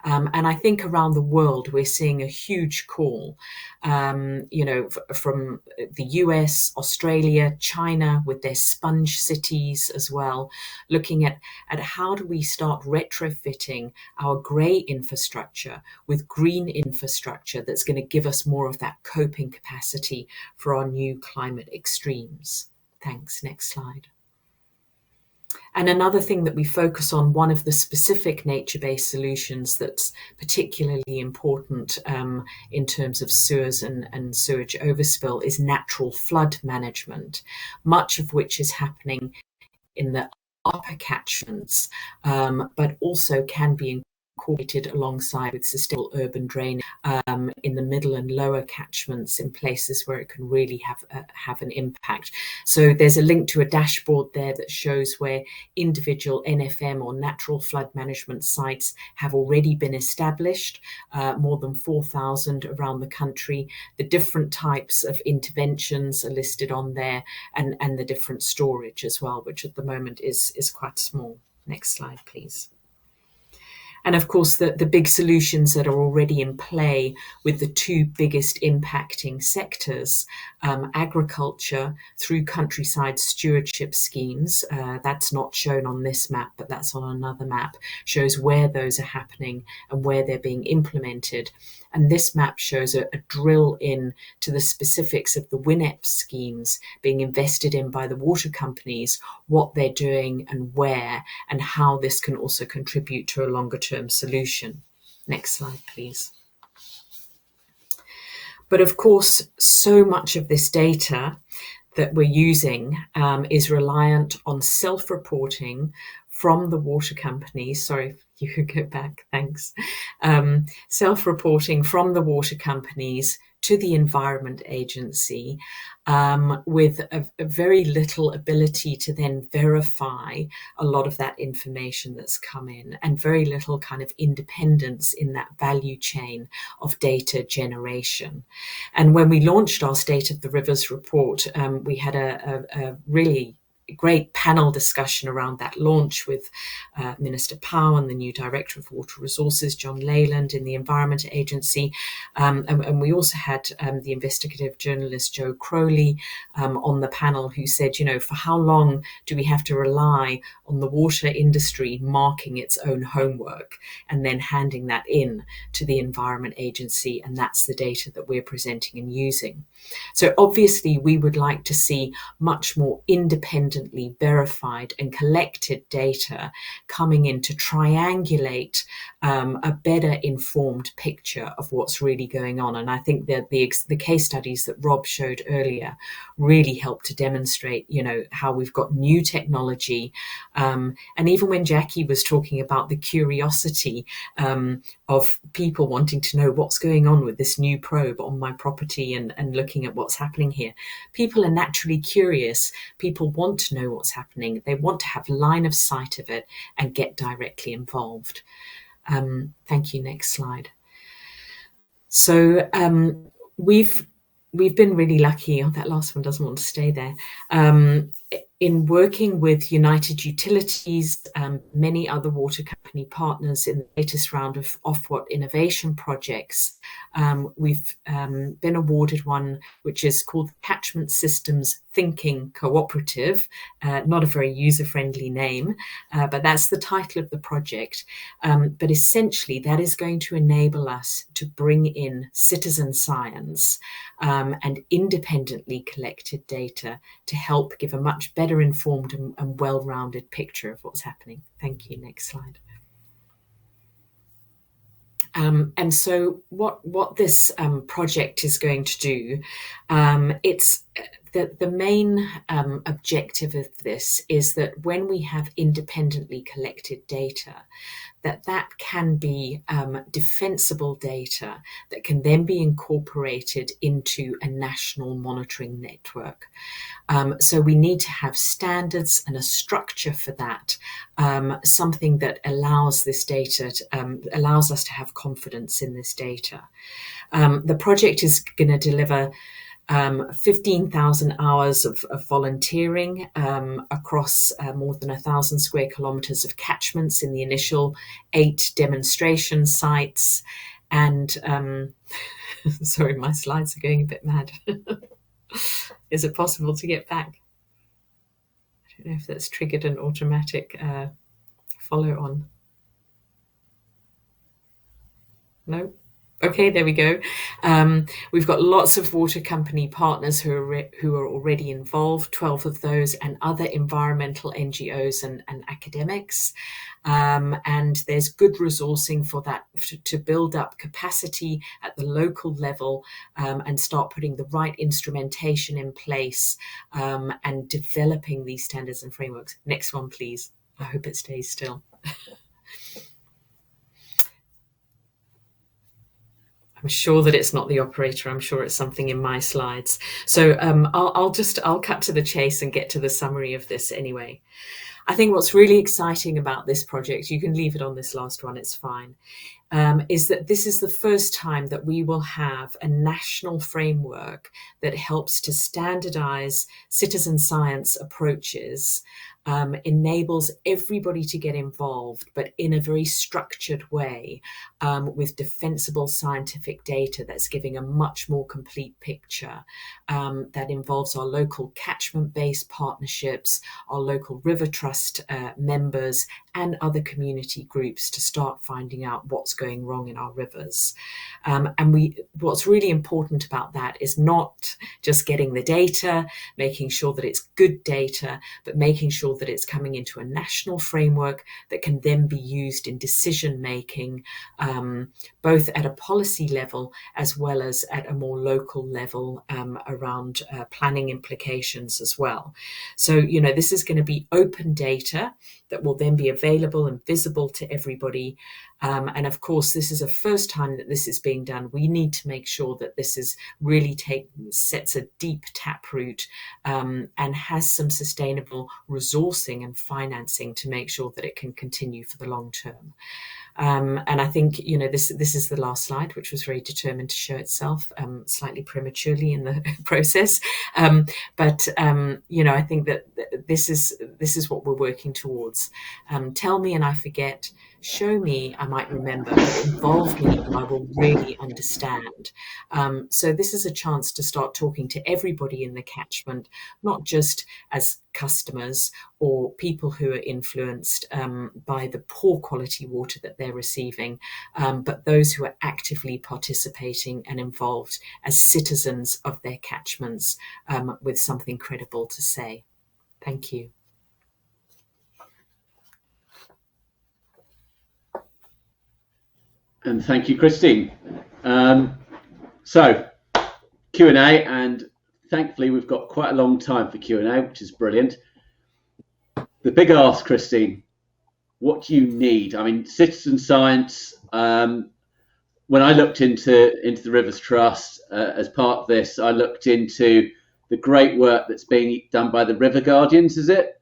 And I think around the world, we're seeing a huge call, from the US, Australia, China, with their sponge cities as well, looking at how do we start retrofitting our grey infrastructure with green infrastructure that's going to give us more of that coping capacity for our new climate extremes. Thanks. Next slide. And another thing that we focus on, one of the specific nature-based solutions that's particularly important in terms of sewers and sewage overspill, is natural flood management, much of which is happening in the upper catchments, but also can be incorporated alongside with sustainable urban drainage in the middle and lower catchments in places where it can really have an impact. So there's a link to a dashboard there that shows where individual NFM or natural flood management sites have already been established, more than 4,000 around the country. The different types of interventions are listed on there, and the different storage as well, which at the moment is quite small. Next slide, please. And of course, the big solutions that are already in play with the two biggest impacting sectors, agriculture through countryside stewardship schemes, that's not shown on this map, but that's on another map, shows where those are happening and where they're being implemented. And this map shows a drill in to the specifics of the WWEM schemes being invested in by the water companies, what they're doing and where, and how this can also contribute to a longer term solution. Next slide, please. But of course, so much of this data that we're using is reliant on self-reporting from the water companies. Sorry, you could go back, thanks. Self-reporting from the water companies to the Environment Agency, with a very little ability to then verify a lot of that information that's come in, and very little kind of independence in that value chain of data generation. And when we launched our State of the Rivers report, we had a really great panel discussion around that launch with Minister Powell and the new Director of Water Resources, John Leyland, in the Environment Agency. And we also had the investigative journalist Joe Crowley on the panel, who said, for how long do we have to rely on the water industry marking its own homework and then handing that in to the Environment Agency? And that's the data that we're presenting and using. So obviously we would like to see much more independently verified and collected data coming in to triangulate a better informed picture of what's really going on. And I think that the case studies that Rob showed earlier really help to demonstrate, how we've got new technology. And even when Jackie was talking about the curiosity of people wanting to know what's going on with this new probe on my property and looking at what's happening here, people are naturally curious. People want to know what's happening. They want to have line of sight of it and get directly involved. Thank you. Next slide. So we've been really lucky. Oh, that last one doesn't want to stay there. In working with United Utilities, many other water company partners in the latest round of Ofwat innovation projects, we've been awarded one which is called Catchment Systems Thinking Cooperative. Not a very user-friendly name, but that's the title of the project. But essentially, that is going to enable us to bring in citizen science and independently collected data to help give a much better informed and well-rounded picture of what's happening. Thank you. Next slide. And so what this project is going to do, it's the main objective of this is that when we have independently collected data, that can be defensible data that can then be incorporated into a national monitoring network. So we need to have standards and a structure for that, something that allows this data, allows us to have confidence in this data. The project is going to deliver 15,000 hours of volunteering across more than 1,000 square kilometres of catchments in the initial 8 demonstration sites. And sorry, my slides are going a bit mad. Is it possible to get back? I don't know if that's triggered an automatic follow on. No? Okay, there we go. We've got lots of water company partners who are already involved, 12 of those, and other environmental NGOs and academics. And there's good resourcing for that to build up capacity at the local level and start putting the right instrumentation in place and developing these standards and frameworks. Next one, please. I hope it stays still. I'm sure that it's not the operator. I'm sure it's something in my slides. So I'll cut to the chase and get to the summary of this anyway. I think what's really exciting about this project, you can leave it on this last one, it's fine, is that this is the first time that we will have a national framework that helps to standardize citizen science approaches, enables everybody to get involved, but in a very structured way, with defensible scientific data that's giving a much more complete picture, that involves our local catchment-based partnerships, our local river trust members, and other community groups to start finding out what's going wrong in our rivers. And what's really important about that is not just getting the data, making sure that it's good data, but making sure that it's coming into a national framework that can then be used in decision making, both at a policy level as well as at a more local level around planning implications as well. So, you know, this is going to be open data that will then be available and visible to everybody. And of course, this is the first time that this is being done. We need to make sure that this is really sets a deep taproot and has some sustainable resourcing and financing to make sure that it can continue for the long term. And I think, you know, this is the last slide, which was very determined to show itself slightly prematurely in the process. But you know, I think that this is what we're working towards. Tell me and I forget. Show me, I might remember, but involve me and I will really understand. So this is a chance to start talking to everybody in the catchment, not just as customers or people who are influenced by the poor quality water that they're receiving, but those who are actively participating and involved as citizens of their catchments with something credible to say. Thank you. And thank you, Christine. So Q&A, and thankfully we've got quite a long time for Q&A, which is brilliant. The big ask, Christine, what do you need? I mean, citizen science, when I looked into the Rivers Trust as part of this, I looked into the great work that's being done by the River Guardians, is it?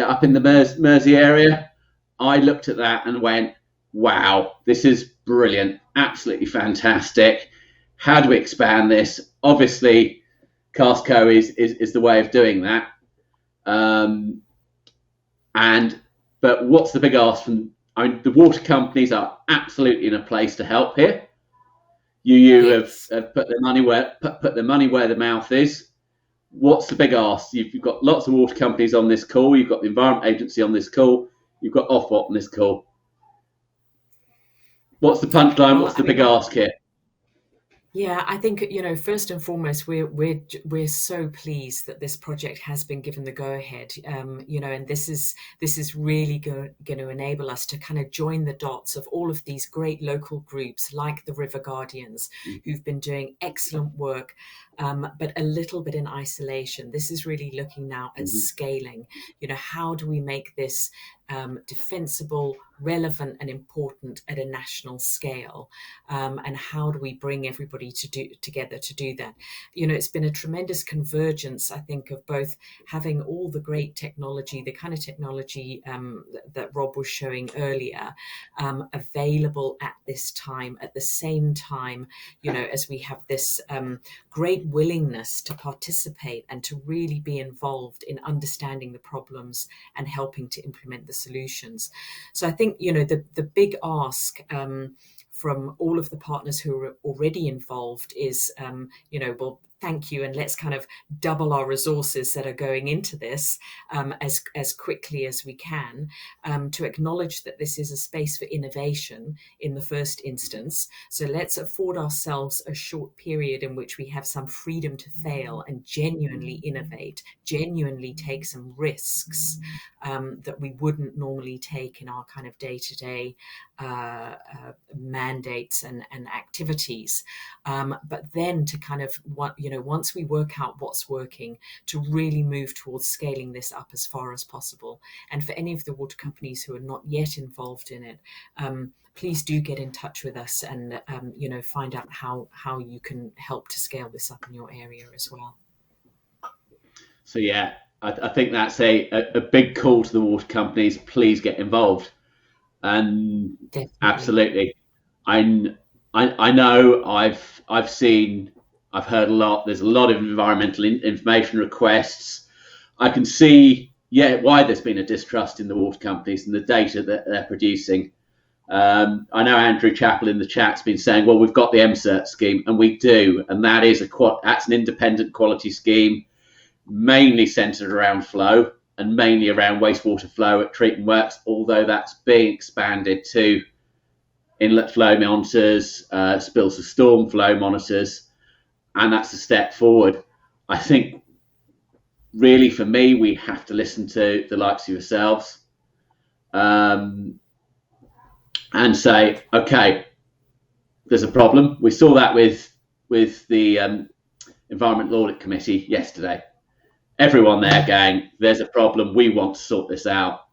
Up in the Mersey area. I looked at that and went, wow, this is brilliant, absolutely fantastic. How do we expand this? Obviously, Casco is the way of doing that. But what's the big ask from? I mean, the water companies are absolutely in a place to help here. You Yes. have put their money where their mouth is. What's the big ask? You've got lots of water companies on this call. You've got the Environment Agency on this call. You've got Ofwat on this call. What's the punchline? What's the big ask here? Yeah, I think, first and foremost, we're so pleased that this project has been given the go ahead. And this is really going to enable us to kind of join the dots of all of these great local groups like the River Guardians, who've been doing excellent work, but a little bit in isolation. This is really looking now at scaling. How do we make this defensible, relevant, and important at a national scale? And how do we bring everybody together to do that? It's been a tremendous convergence, I think, of both having all the great technology, the kind of technology that Rob was showing earlier, available at this time, at the same time, as we have this great willingness to participate and to really be involved in understanding the problems and helping to implement the solutions. So I think, the big ask from all of the partners who are already involved is, well, thank you, and let's kind of double our resources that are going into this as quickly as we can, to acknowledge that this is a space for innovation in the first instance. So let's afford ourselves a short period in which we have some freedom to fail and genuinely innovate, genuinely take some risks that we wouldn't normally take in our kind of day-to-day mandates and activities. But then to kind of, once we work out what's working, to really move towards scaling this up as far as possible. And for any of the water companies who are not yet involved in it, please do get in touch with us and, find out how you can help to scale this up in your area as well. So, yeah, I think that's a big call to the water companies. Please get involved. And definitely. Absolutely. I know I've heard a lot. There's a lot of environmental information requests. I can see, why there's been a distrust in the water companies and the data that they're producing. I know Andrew Chappell in the chat's been saying, well, we've got the MCERT scheme, and we do, and that is that's an independent quality scheme, mainly centred around flow and mainly around wastewater flow at treatment works, although that's being expanded to inlet flow monitors, spills of storm flow monitors, and that's a step forward. I think really for me, we have to listen to the likes of yourselves and say, okay, there's a problem. We saw that with the Environmental Audit Committee yesterday. Everyone there going, there's a problem, we want to sort this out.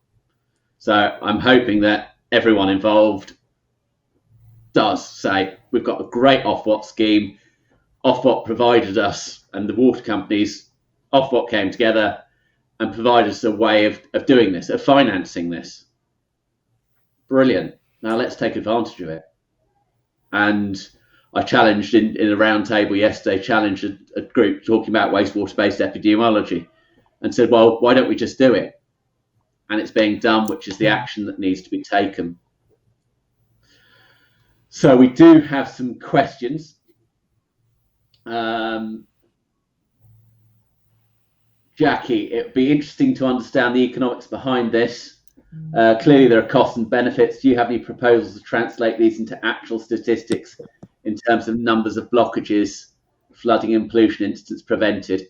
So I'm hoping that everyone involved does say, we've got a great Ofwat scheme. Ofwat provided us, and the water companies, Ofwat came together and provided us a way of doing this, of financing this. Brilliant. Now let's take advantage of it. And I challenged in a roundtable yesterday, challenged a group talking about wastewater-based epidemiology and said, well, why don't we just do it? And it's being done, which is the action that needs to be taken. So we do have some questions. Jackie, it would be interesting to understand the economics behind this. Clearly there are costs and benefits. Do you have any proposals to translate these into actual statistics in terms of numbers of blockages, flooding and pollution incidents prevented?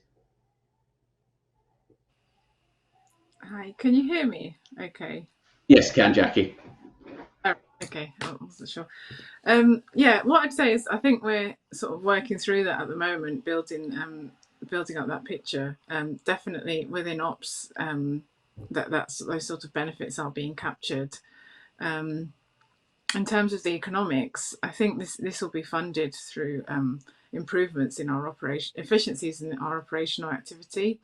Hi, can you hear me? Okay. Yes, can, Jackie. Oh, okay, I wasn't sure. What I'd say is I think we're sort of working through that at the moment, building up that picture. Definitely within ops, those sort of benefits are being captured. In terms of the economics, I think this will be funded through improvements in our efficiencies in our operational activity,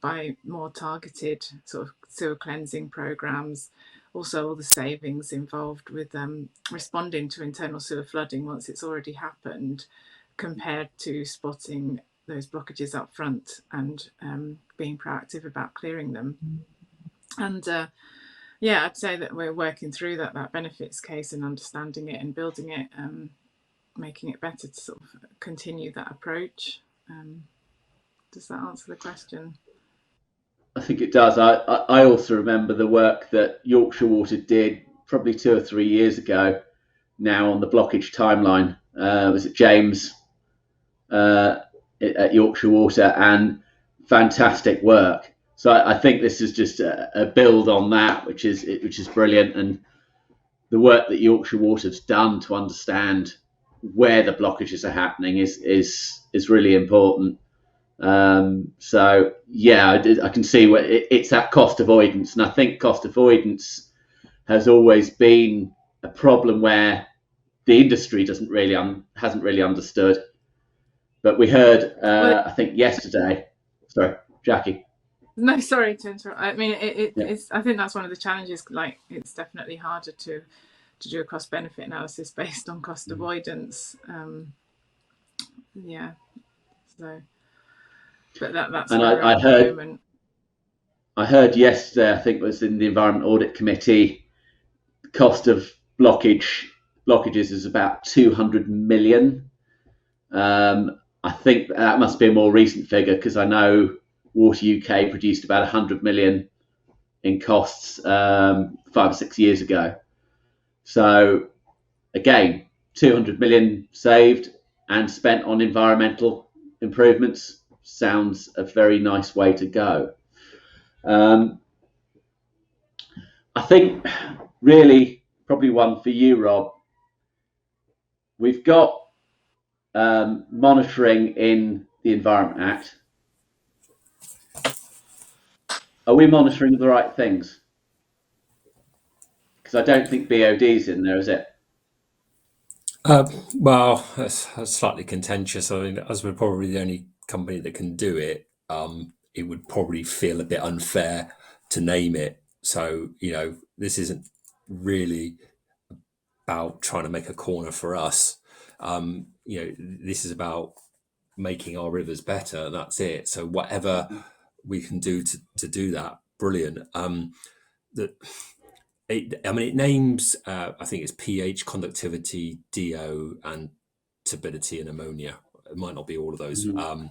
by more targeted sort of sewer cleansing programs. Also, all the savings involved with responding to internal sewer flooding once it's already happened, compared to spotting those blockages up front and being proactive about clearing them. And I'd say that we're working through that benefits case and understanding it and building it, making it better to sort of continue that approach. Does that answer the question? I think it does. I also remember the work that Yorkshire Water did probably 2 or 3 years ago now on the blockage timeline. Was it James at Yorkshire Water, and fantastic work. So I think this is just a build on that, which is brilliant, and the work that Yorkshire Water's done to understand where the blockages are happening is really important. So yeah, I can see where it's that cost avoidance, and I think cost avoidance has always been a problem where the industry hasn't really understood. But we heard, I think yesterday. Sorry, Jackie. No, sorry to interrupt. I mean, it's. I think that's one of the challenges. Like, it's definitely harder to do a cost benefit analysis based on cost avoidance. So. But that's and I heard yesterday, I think it was in the Environment Audit Committee, the cost of blockages is about 200 million. I think that must be a more recent figure, because I know Water UK produced about 100 million in costs 5 or 6 years ago. So again, 200 million saved and spent on environmental improvements. Sounds a very nice way to go. I think really probably one for you, Rob. We've got monitoring in the Environment Act. Are we monitoring the right things? Because I don't think BOD's in there, is it? Well, that's slightly contentious. I mean, as we're probably the only company that can do it, it would probably feel a bit unfair to name it. So, this isn't really about trying to make a corner for us. This is about making our rivers better. That's it. So whatever we can do to do that, brilliant. It names, I think it's pH, conductivity, DO, and turbidity and ammonia. It might not be all of those. Mm-hmm.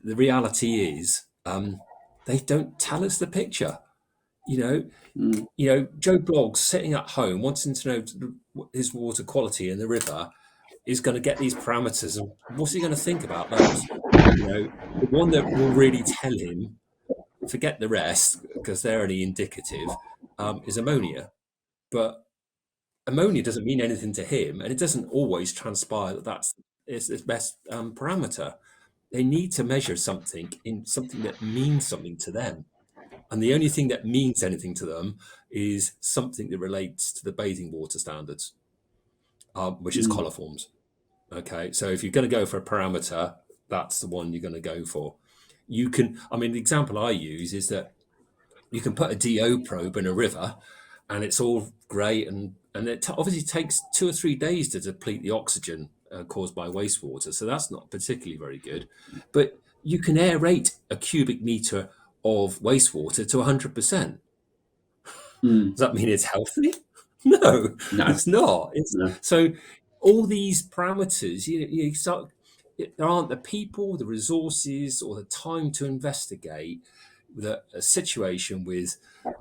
The reality is, they don't tell us the picture. Joe Bloggs sitting at home wanting to know his water quality in the river is going to get these parameters, and what's he going to think about those? The one that will really tell him, forget the rest because they're only indicative, is ammonia. But ammonia doesn't mean anything to him, and it doesn't always transpire that that's his best parameter. They need to measure something in something that means something to them. And the only thing that means anything to them is something that relates to the bathing water standards, which is coliforms. Okay, so if you're going to go for a parameter, that's the one you're going to go for. The example I use is that you can put a DO probe in a river and it's all great, and it obviously takes 2 or 3 days to deplete the oxygen caused by wastewater, so that's not particularly very good. But you can aerate a cubic meter of wastewater to 100%. Does that mean it's healthy? No, it's not. So all these parameters, there aren't the people, the resources, or the time to investigate a situation with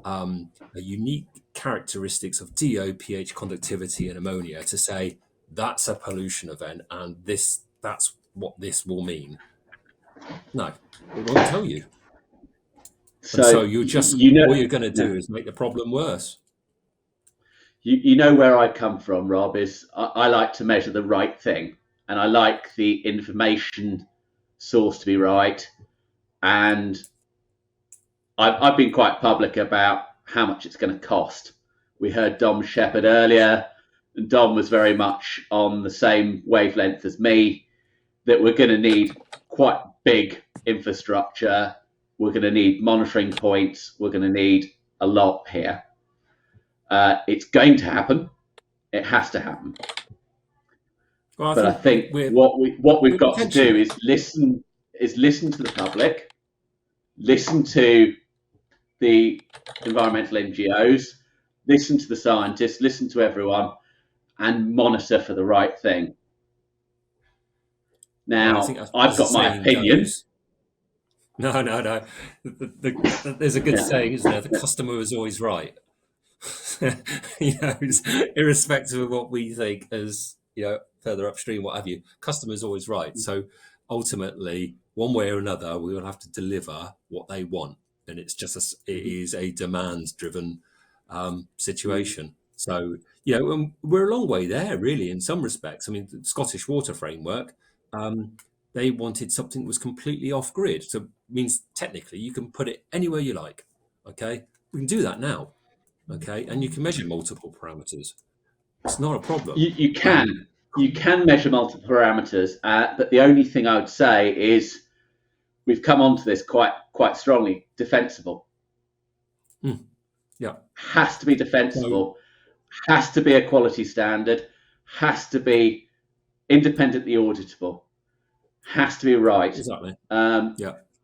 a unique characteristics of DO, pH, conductivity, and ammonia to say that's a pollution event and that's what this will mean. No, it won't tell you. So you just all you're going to do is make the problem worse. You know where I come from, Rob, is I like to measure the right thing, and I like the information source to be right. And I've been quite public about how much it's going to cost. We heard Dom Shepherd earlier, and Dom was very much on the same wavelength as me, that we're going to need quite big infrastructure. We're going to need monitoring points. We're going to need a lot here. It's going to happen. It has to happen. Well, I think what we've got to do is listen. is listen to the public, listen to the environmental NGOs, listen to the scientists, listen to everyone, and monitor for the right thing. Now, Well, I think I've got my opinion. No. There's a good saying, isn't there? The customer is always right. Irrespective of what we think as further upstream, what have you, customer is always right. So ultimately, one way or another, we will have to deliver what they want, and it is a demand-driven situation. So we're a long way there, really, in some respects. I mean, the Scottish Water Framework. They wanted something that was completely off grid. So it means technically you can put it anywhere you like. Okay, we can do that now. Okay, and you can measure multiple parameters. It's not a problem. You can measure multiple parameters, but the only thing I would say is we've come onto this quite strongly. Defensible. Yeah, has to be defensible. Has to be a quality standard. Has to be independently auditable. Has to be right. Exactly.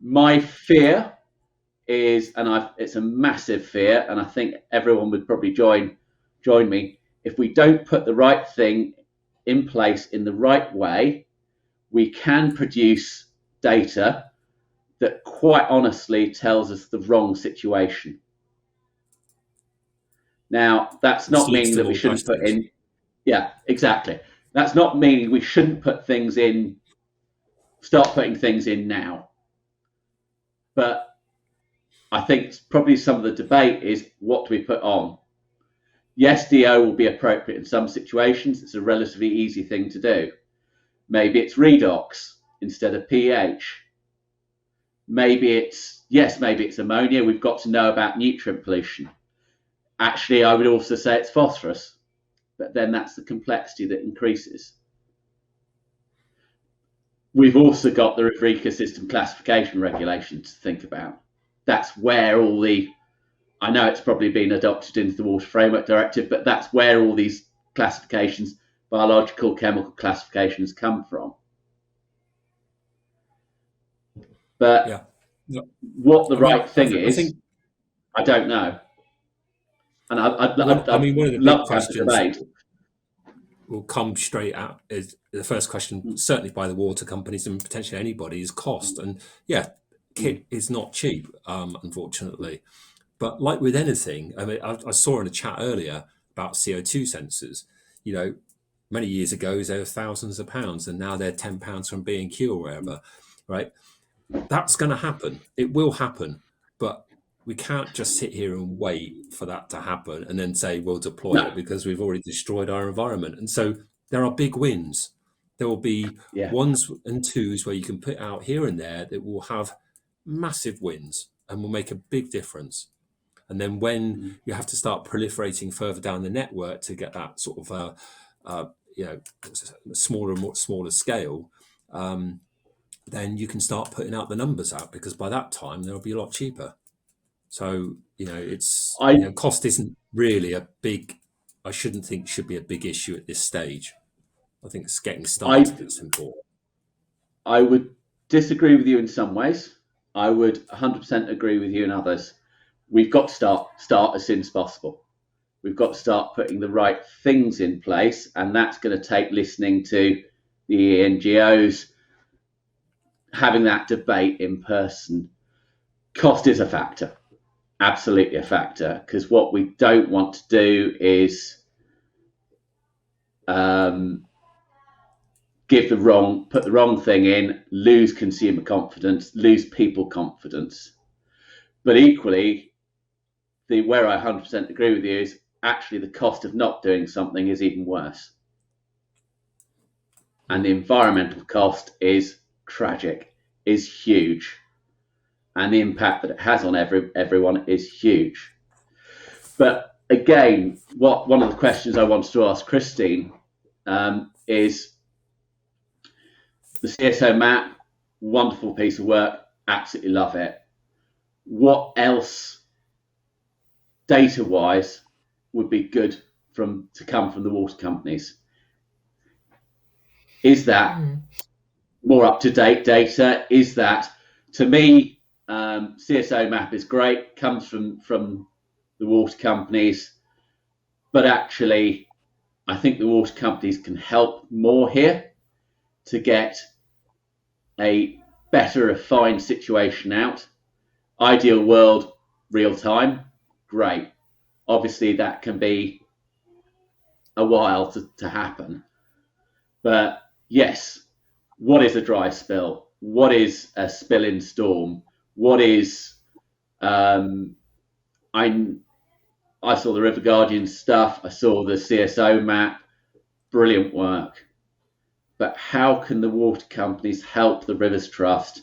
My fear is, and it's a massive fear, and I think everyone would probably join me. If we don't put the right thing in place in the right way, we can produce data that quite honestly tells us the wrong situation. Now, that's not meaning that we shouldn't put in. Yeah, exactly. That's not meaning we shouldn't put things in. Start putting things in now. But I think probably some of the debate is, what do we put on? Yes, DO will be appropriate in some situations. It's a relatively easy thing to do. Maybe it's redox instead of pH. Maybe it's ammonia. We've got to know about nutrient pollution. Actually, I would also say it's phosphorus, but then that's the complexity that increases. We've also got the river ecosystem classification regulations to think about. That's where I know it's probably been adopted into the Water Framework Directive, but that's where all these classifications, biological, chemical classifications come from. But what the right thing is, I don't know. And I'd one of the love big to have the debate. Will come straight out is the first question, certainly by the water companies and potentially anybody, is cost. And kit is not cheap, unfortunately. But like with anything, I mean, I saw in a chat earlier about CO2 sensors. Many years ago they were thousands of pounds, and now they're £10 from B&Q or wherever, right? That's going to happen. It will happen, but we can't just sit here and wait for that to happen and then say we'll deploy it, because we've already destroyed our environment. And so there are big wins. There will be ones and twos where you can put out here and there that will have massive wins and will make a big difference. And then when you have to start proliferating further down the network to get that sort of smaller scale, then you can start putting out the numbers out, because by that time they'll be a lot cheaper. So, cost isn't really I shouldn't think should be a big issue at this stage. I think it's getting started that's important. I would disagree with you in some ways. I would 100% agree with you in others. We've got to start as soon as possible. We've got to start putting the right things in place, and that's going to take listening to the NGOs, having that debate in person. Cost is a factor. Absolutely a factor, because what we don't want to do is put the wrong thing in, lose consumer confidence, lose people confidence. But equally, where I 100% agree with you is actually the cost of not doing something is even worse. And the environmental cost is tragic, is huge. And the impact that it has on everyone is huge. But again, one of the questions I wanted to ask Christine is the CSO map, wonderful piece of work, absolutely love it. What else, data-wise, would be good to come from the water companies? Is that more up-to-date data is that, to me, CSO map is great, comes from the water companies, but actually I think the water companies can help more here to get a better refined situation out. Ideal world, real time, great. Obviously that can be a while to happen, but yes, what is a dry spill? What is a spill in storm? What is I saw the River Guardian stuff, I saw the CSO map, brilliant work. But how can the water companies help the Rivers Trust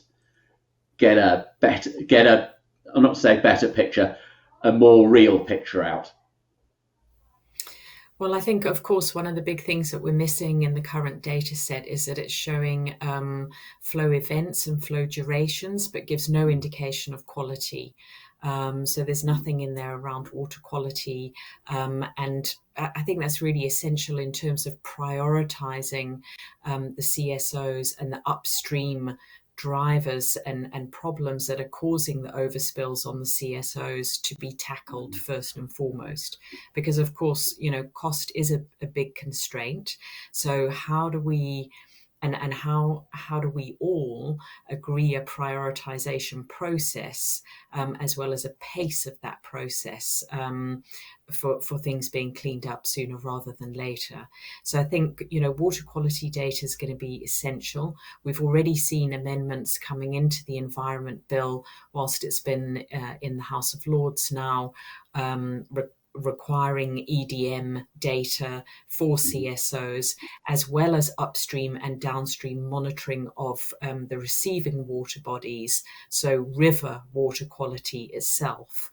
get a I'm not saying better picture, a more real picture out? Well, I think, of course, one of the big things that we're missing in the current data set is that it's showing flow events and flow durations, but gives no indication of quality. So there's nothing in there around water quality. And I think that's really essential in terms of prioritizing the CSOs and the upstream drivers and problems that are causing the overspills on the CSOs to be tackled first and foremost, because of course, cost is a big constraint. So how do we and how do we all agree a prioritization process, as well as a pace of that process, for things being cleaned up sooner rather than later? So I think, water quality data is going to be essential. We've already seen amendments coming into the Environment Bill whilst it's been in the House of Lords now, requiring EDM data for CSOs, as well as upstream and downstream monitoring of the receiving water bodies, so river water quality itself,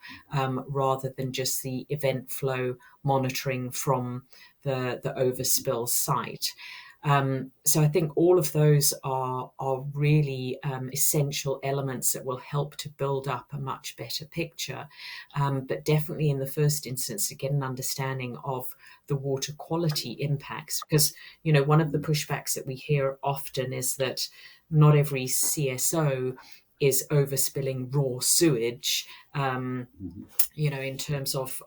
rather than just the event flow monitoring from the overspill site. So I think all of those are really essential elements that will help to build up a much better picture. But definitely in the first instance, to get an understanding of the water quality impacts, because, one of the pushbacks that we hear often is that not every CSO is overspilling raw sewage, in terms of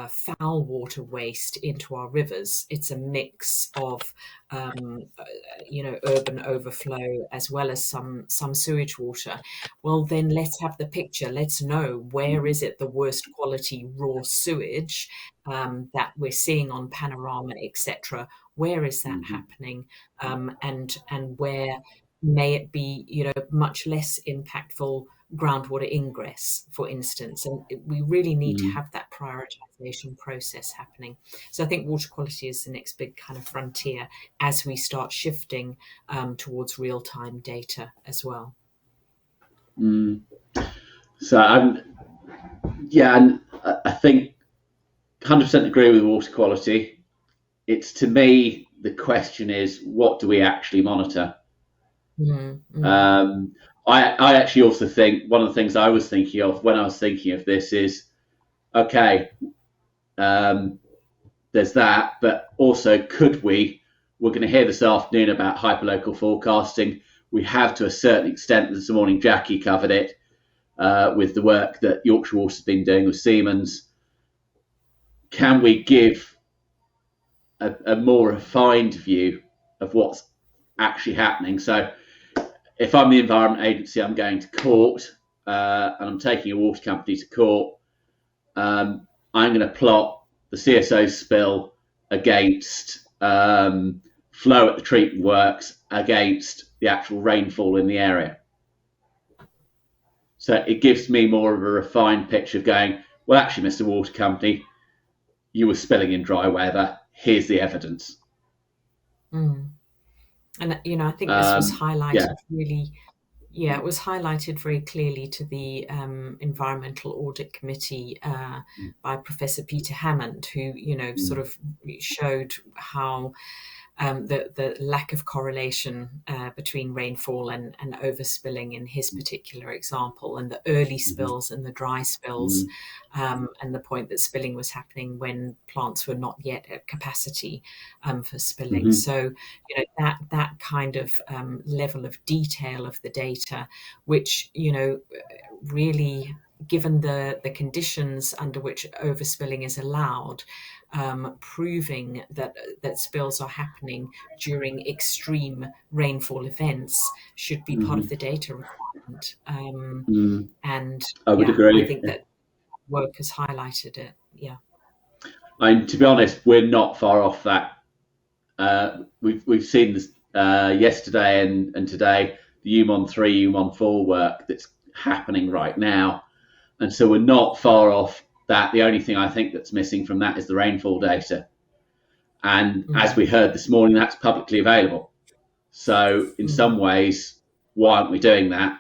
foul water waste into our rivers. It's a mix of, urban overflow as well as some sewage water. Well, then let's have the picture. Let's know, where is it the worst quality raw sewage that we're seeing on Panorama, etc. Where is that happening? And where may it be, much less impactful groundwater ingress, for instance? And we really need to have that prioritization process happening. So I think water quality is the next big kind of frontier as we start shifting towards real-time data as well. So and I think 100% agree with water quality. It's, to me, the question is, what do we actually monitor? I actually also think one of the things I was thinking of when I was thinking of this is, okay, there's that, but also we're going to hear this afternoon about hyperlocal forecasting. We have, to a certain extent, this morning Jackie covered it with the work that Yorkshire Water has been doing with Siemens. Can we give a more refined view of what's actually happening? So if I'm the Environment Agency, I'm going to court, and I'm taking a water company to court, I'm going to plot the CSO spill against flow at the treatment works against the actual rainfall in the area. So it gives me more of a refined picture of going, well, actually, Mr. Water Company, you were spilling in dry weather. Here's the evidence. And, I think this was highlighted really, it was highlighted very clearly to the Environmental Audit Committee by Professor Peter Hammond, who, sort of showed how the lack of correlation between rainfall and overspilling in his particular example, and the early spills and the dry spills, and the point that spilling was happening when plants were not yet at capacity for spilling. So, that kind of level of detail of the data, which, really, given the conditions under which overspilling is allowed, proving that spills are happening during extreme rainfall events should be part of the data requirement. And I would agree. I think that work has highlighted it. Yeah. And to be honest, we're not far off that. We've seen this yesterday and today, the UMON 3, UMON 4 work that's happening right now. And so we're not far off that. The only thing I think that's missing from that is the rainfall data. And as we heard this morning, that's publicly available. So in some ways, why aren't we doing that?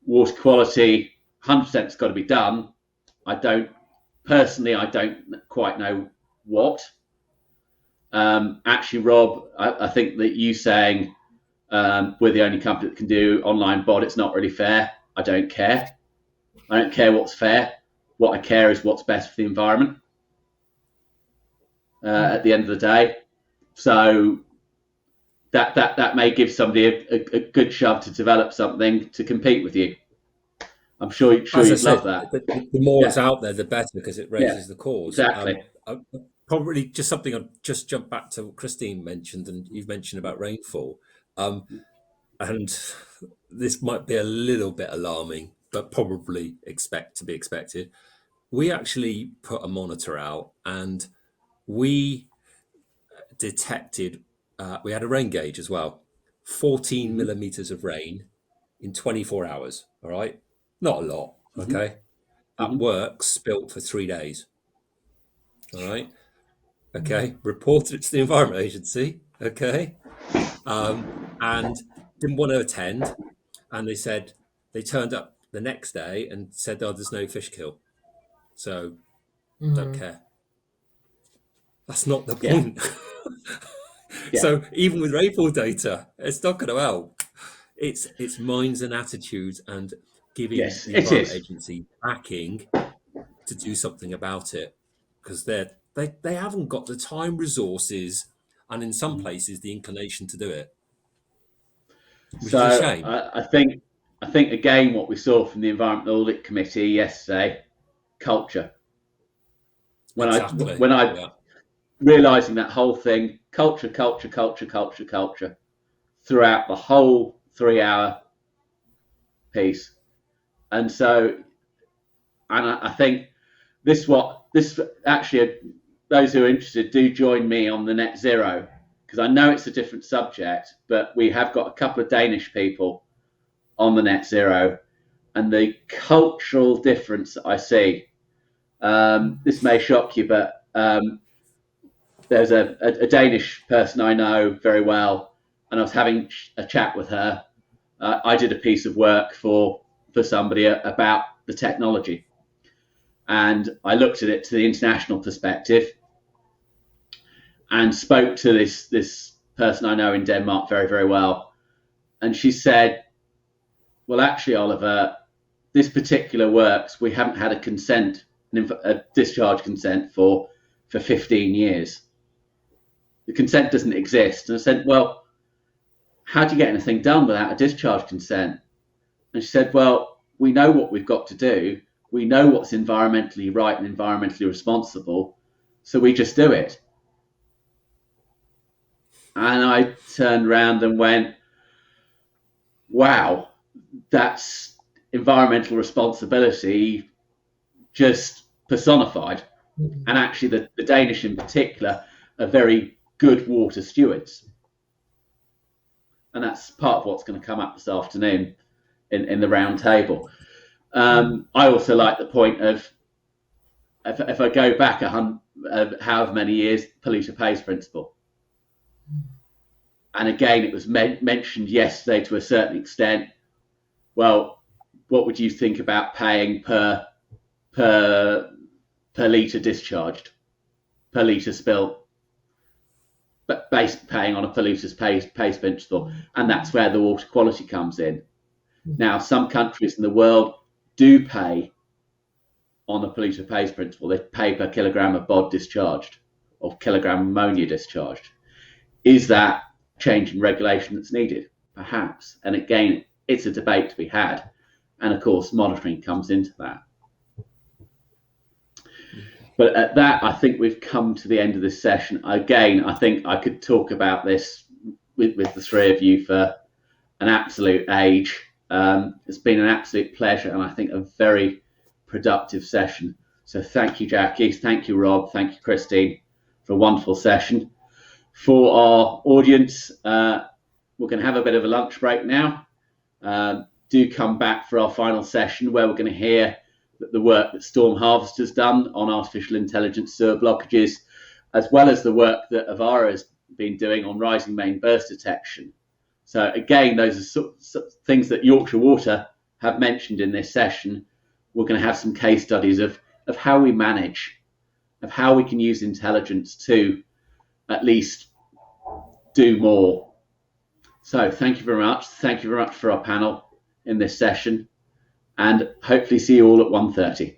Water quality, 100% has got to be done. I don't quite know what. Actually, Rob, I think that you saying we're the only company that can do online BOD, it's not really fair. I don't care. I don't care what's fair. What I care is what's best for the environment at the end of the day. So that may give somebody a good shove to develop something to compete with you. I'm sure you'd love that. The more it's out there, the better, because it raises the cause. Exactly. Probably just something I'll just jump back to what Christine mentioned, and you've mentioned about rainfall. And this might be a little bit alarming, but probably to be expected. We actually put a monitor out, and we detected, we had a rain gauge as well, 14 millimeters of rain in 24 hours. All right. Not a lot. Okay. At work, spilt for 3 days. All right. Okay. Reported it to the Environment Agency. Okay. And didn't want to attend. And they turned up the next day and said, oh, there's no fish kill. So don't care. That's not the point. So even with rainfall data, it's not going to help. It's minds and attitudes, and giving the Environment Agency backing to do something about it, because they haven't got the time, resources, and in some places the inclination to do it. Which is a shame. I think again what we saw from the Environmental Audit Committee yesterday, culture. When I realising that whole thing, culture throughout the whole 3-hour piece. And so, and I think this actually, those who are interested, do join me on the net zero, because I know it's a different subject, but we have got a couple of Danish people on the net zero, and the cultural difference that I see, this may shock you, but there's a Danish person I know very well, and I was having a chat with her. I did a piece of work for somebody about the technology, and I looked at it to the international perspective and spoke to this person I know in Denmark very, very well. And she said, well, actually, Oliver, this particular works, we haven't had a discharge consent for 15 years. The consent doesn't exist. And I said, well, how do you get anything done without a discharge consent? And she said, well, we know what we've got to do. We know what's environmentally right and environmentally responsible. So we just do it. And I turned around and went, wow, that's environmental responsibility just personified. And actually the Danish in particular are very good water stewards. And that's part of what's going to come up this afternoon in the round table. I also like the point of, if I go back however many years, polluter pays principle. And again, it was mentioned yesterday to a certain extent. Well, what would you think about paying per litre discharged, per litre spill? paying on a polluter's pays principle, and that's where the water quality comes in. Now, some countries in the world do pay on a polluter pays principle. They pay per kilogram of BOD discharged or kilogram of ammonia discharged. Is that change in regulation that's needed? Perhaps. And again, it's a debate to be had. And of course, monitoring comes into that. But at that, I think we've come to the end of this session. Again, I think I could talk about this with the three of you for an absolute age. It's been an absolute pleasure, and I think a very productive session. So thank you, Jackie. Thank you, Rob. Thank you, Christine, for a wonderful session. For our audience, we're going to have a bit of a lunch break now. Do come back for our final session, where we're going to hear the work that Storm Harvest has done on artificial intelligence sewer blockages, as well as the work that Avara has been doing on rising main burst detection. So again, those are things that Yorkshire Water have mentioned in this session. We're going to have some case studies of how we manage, of how we can use intelligence to at least do more. So thank you very much. Thank you very much for our panel in this session, and hopefully see you all at 1:30.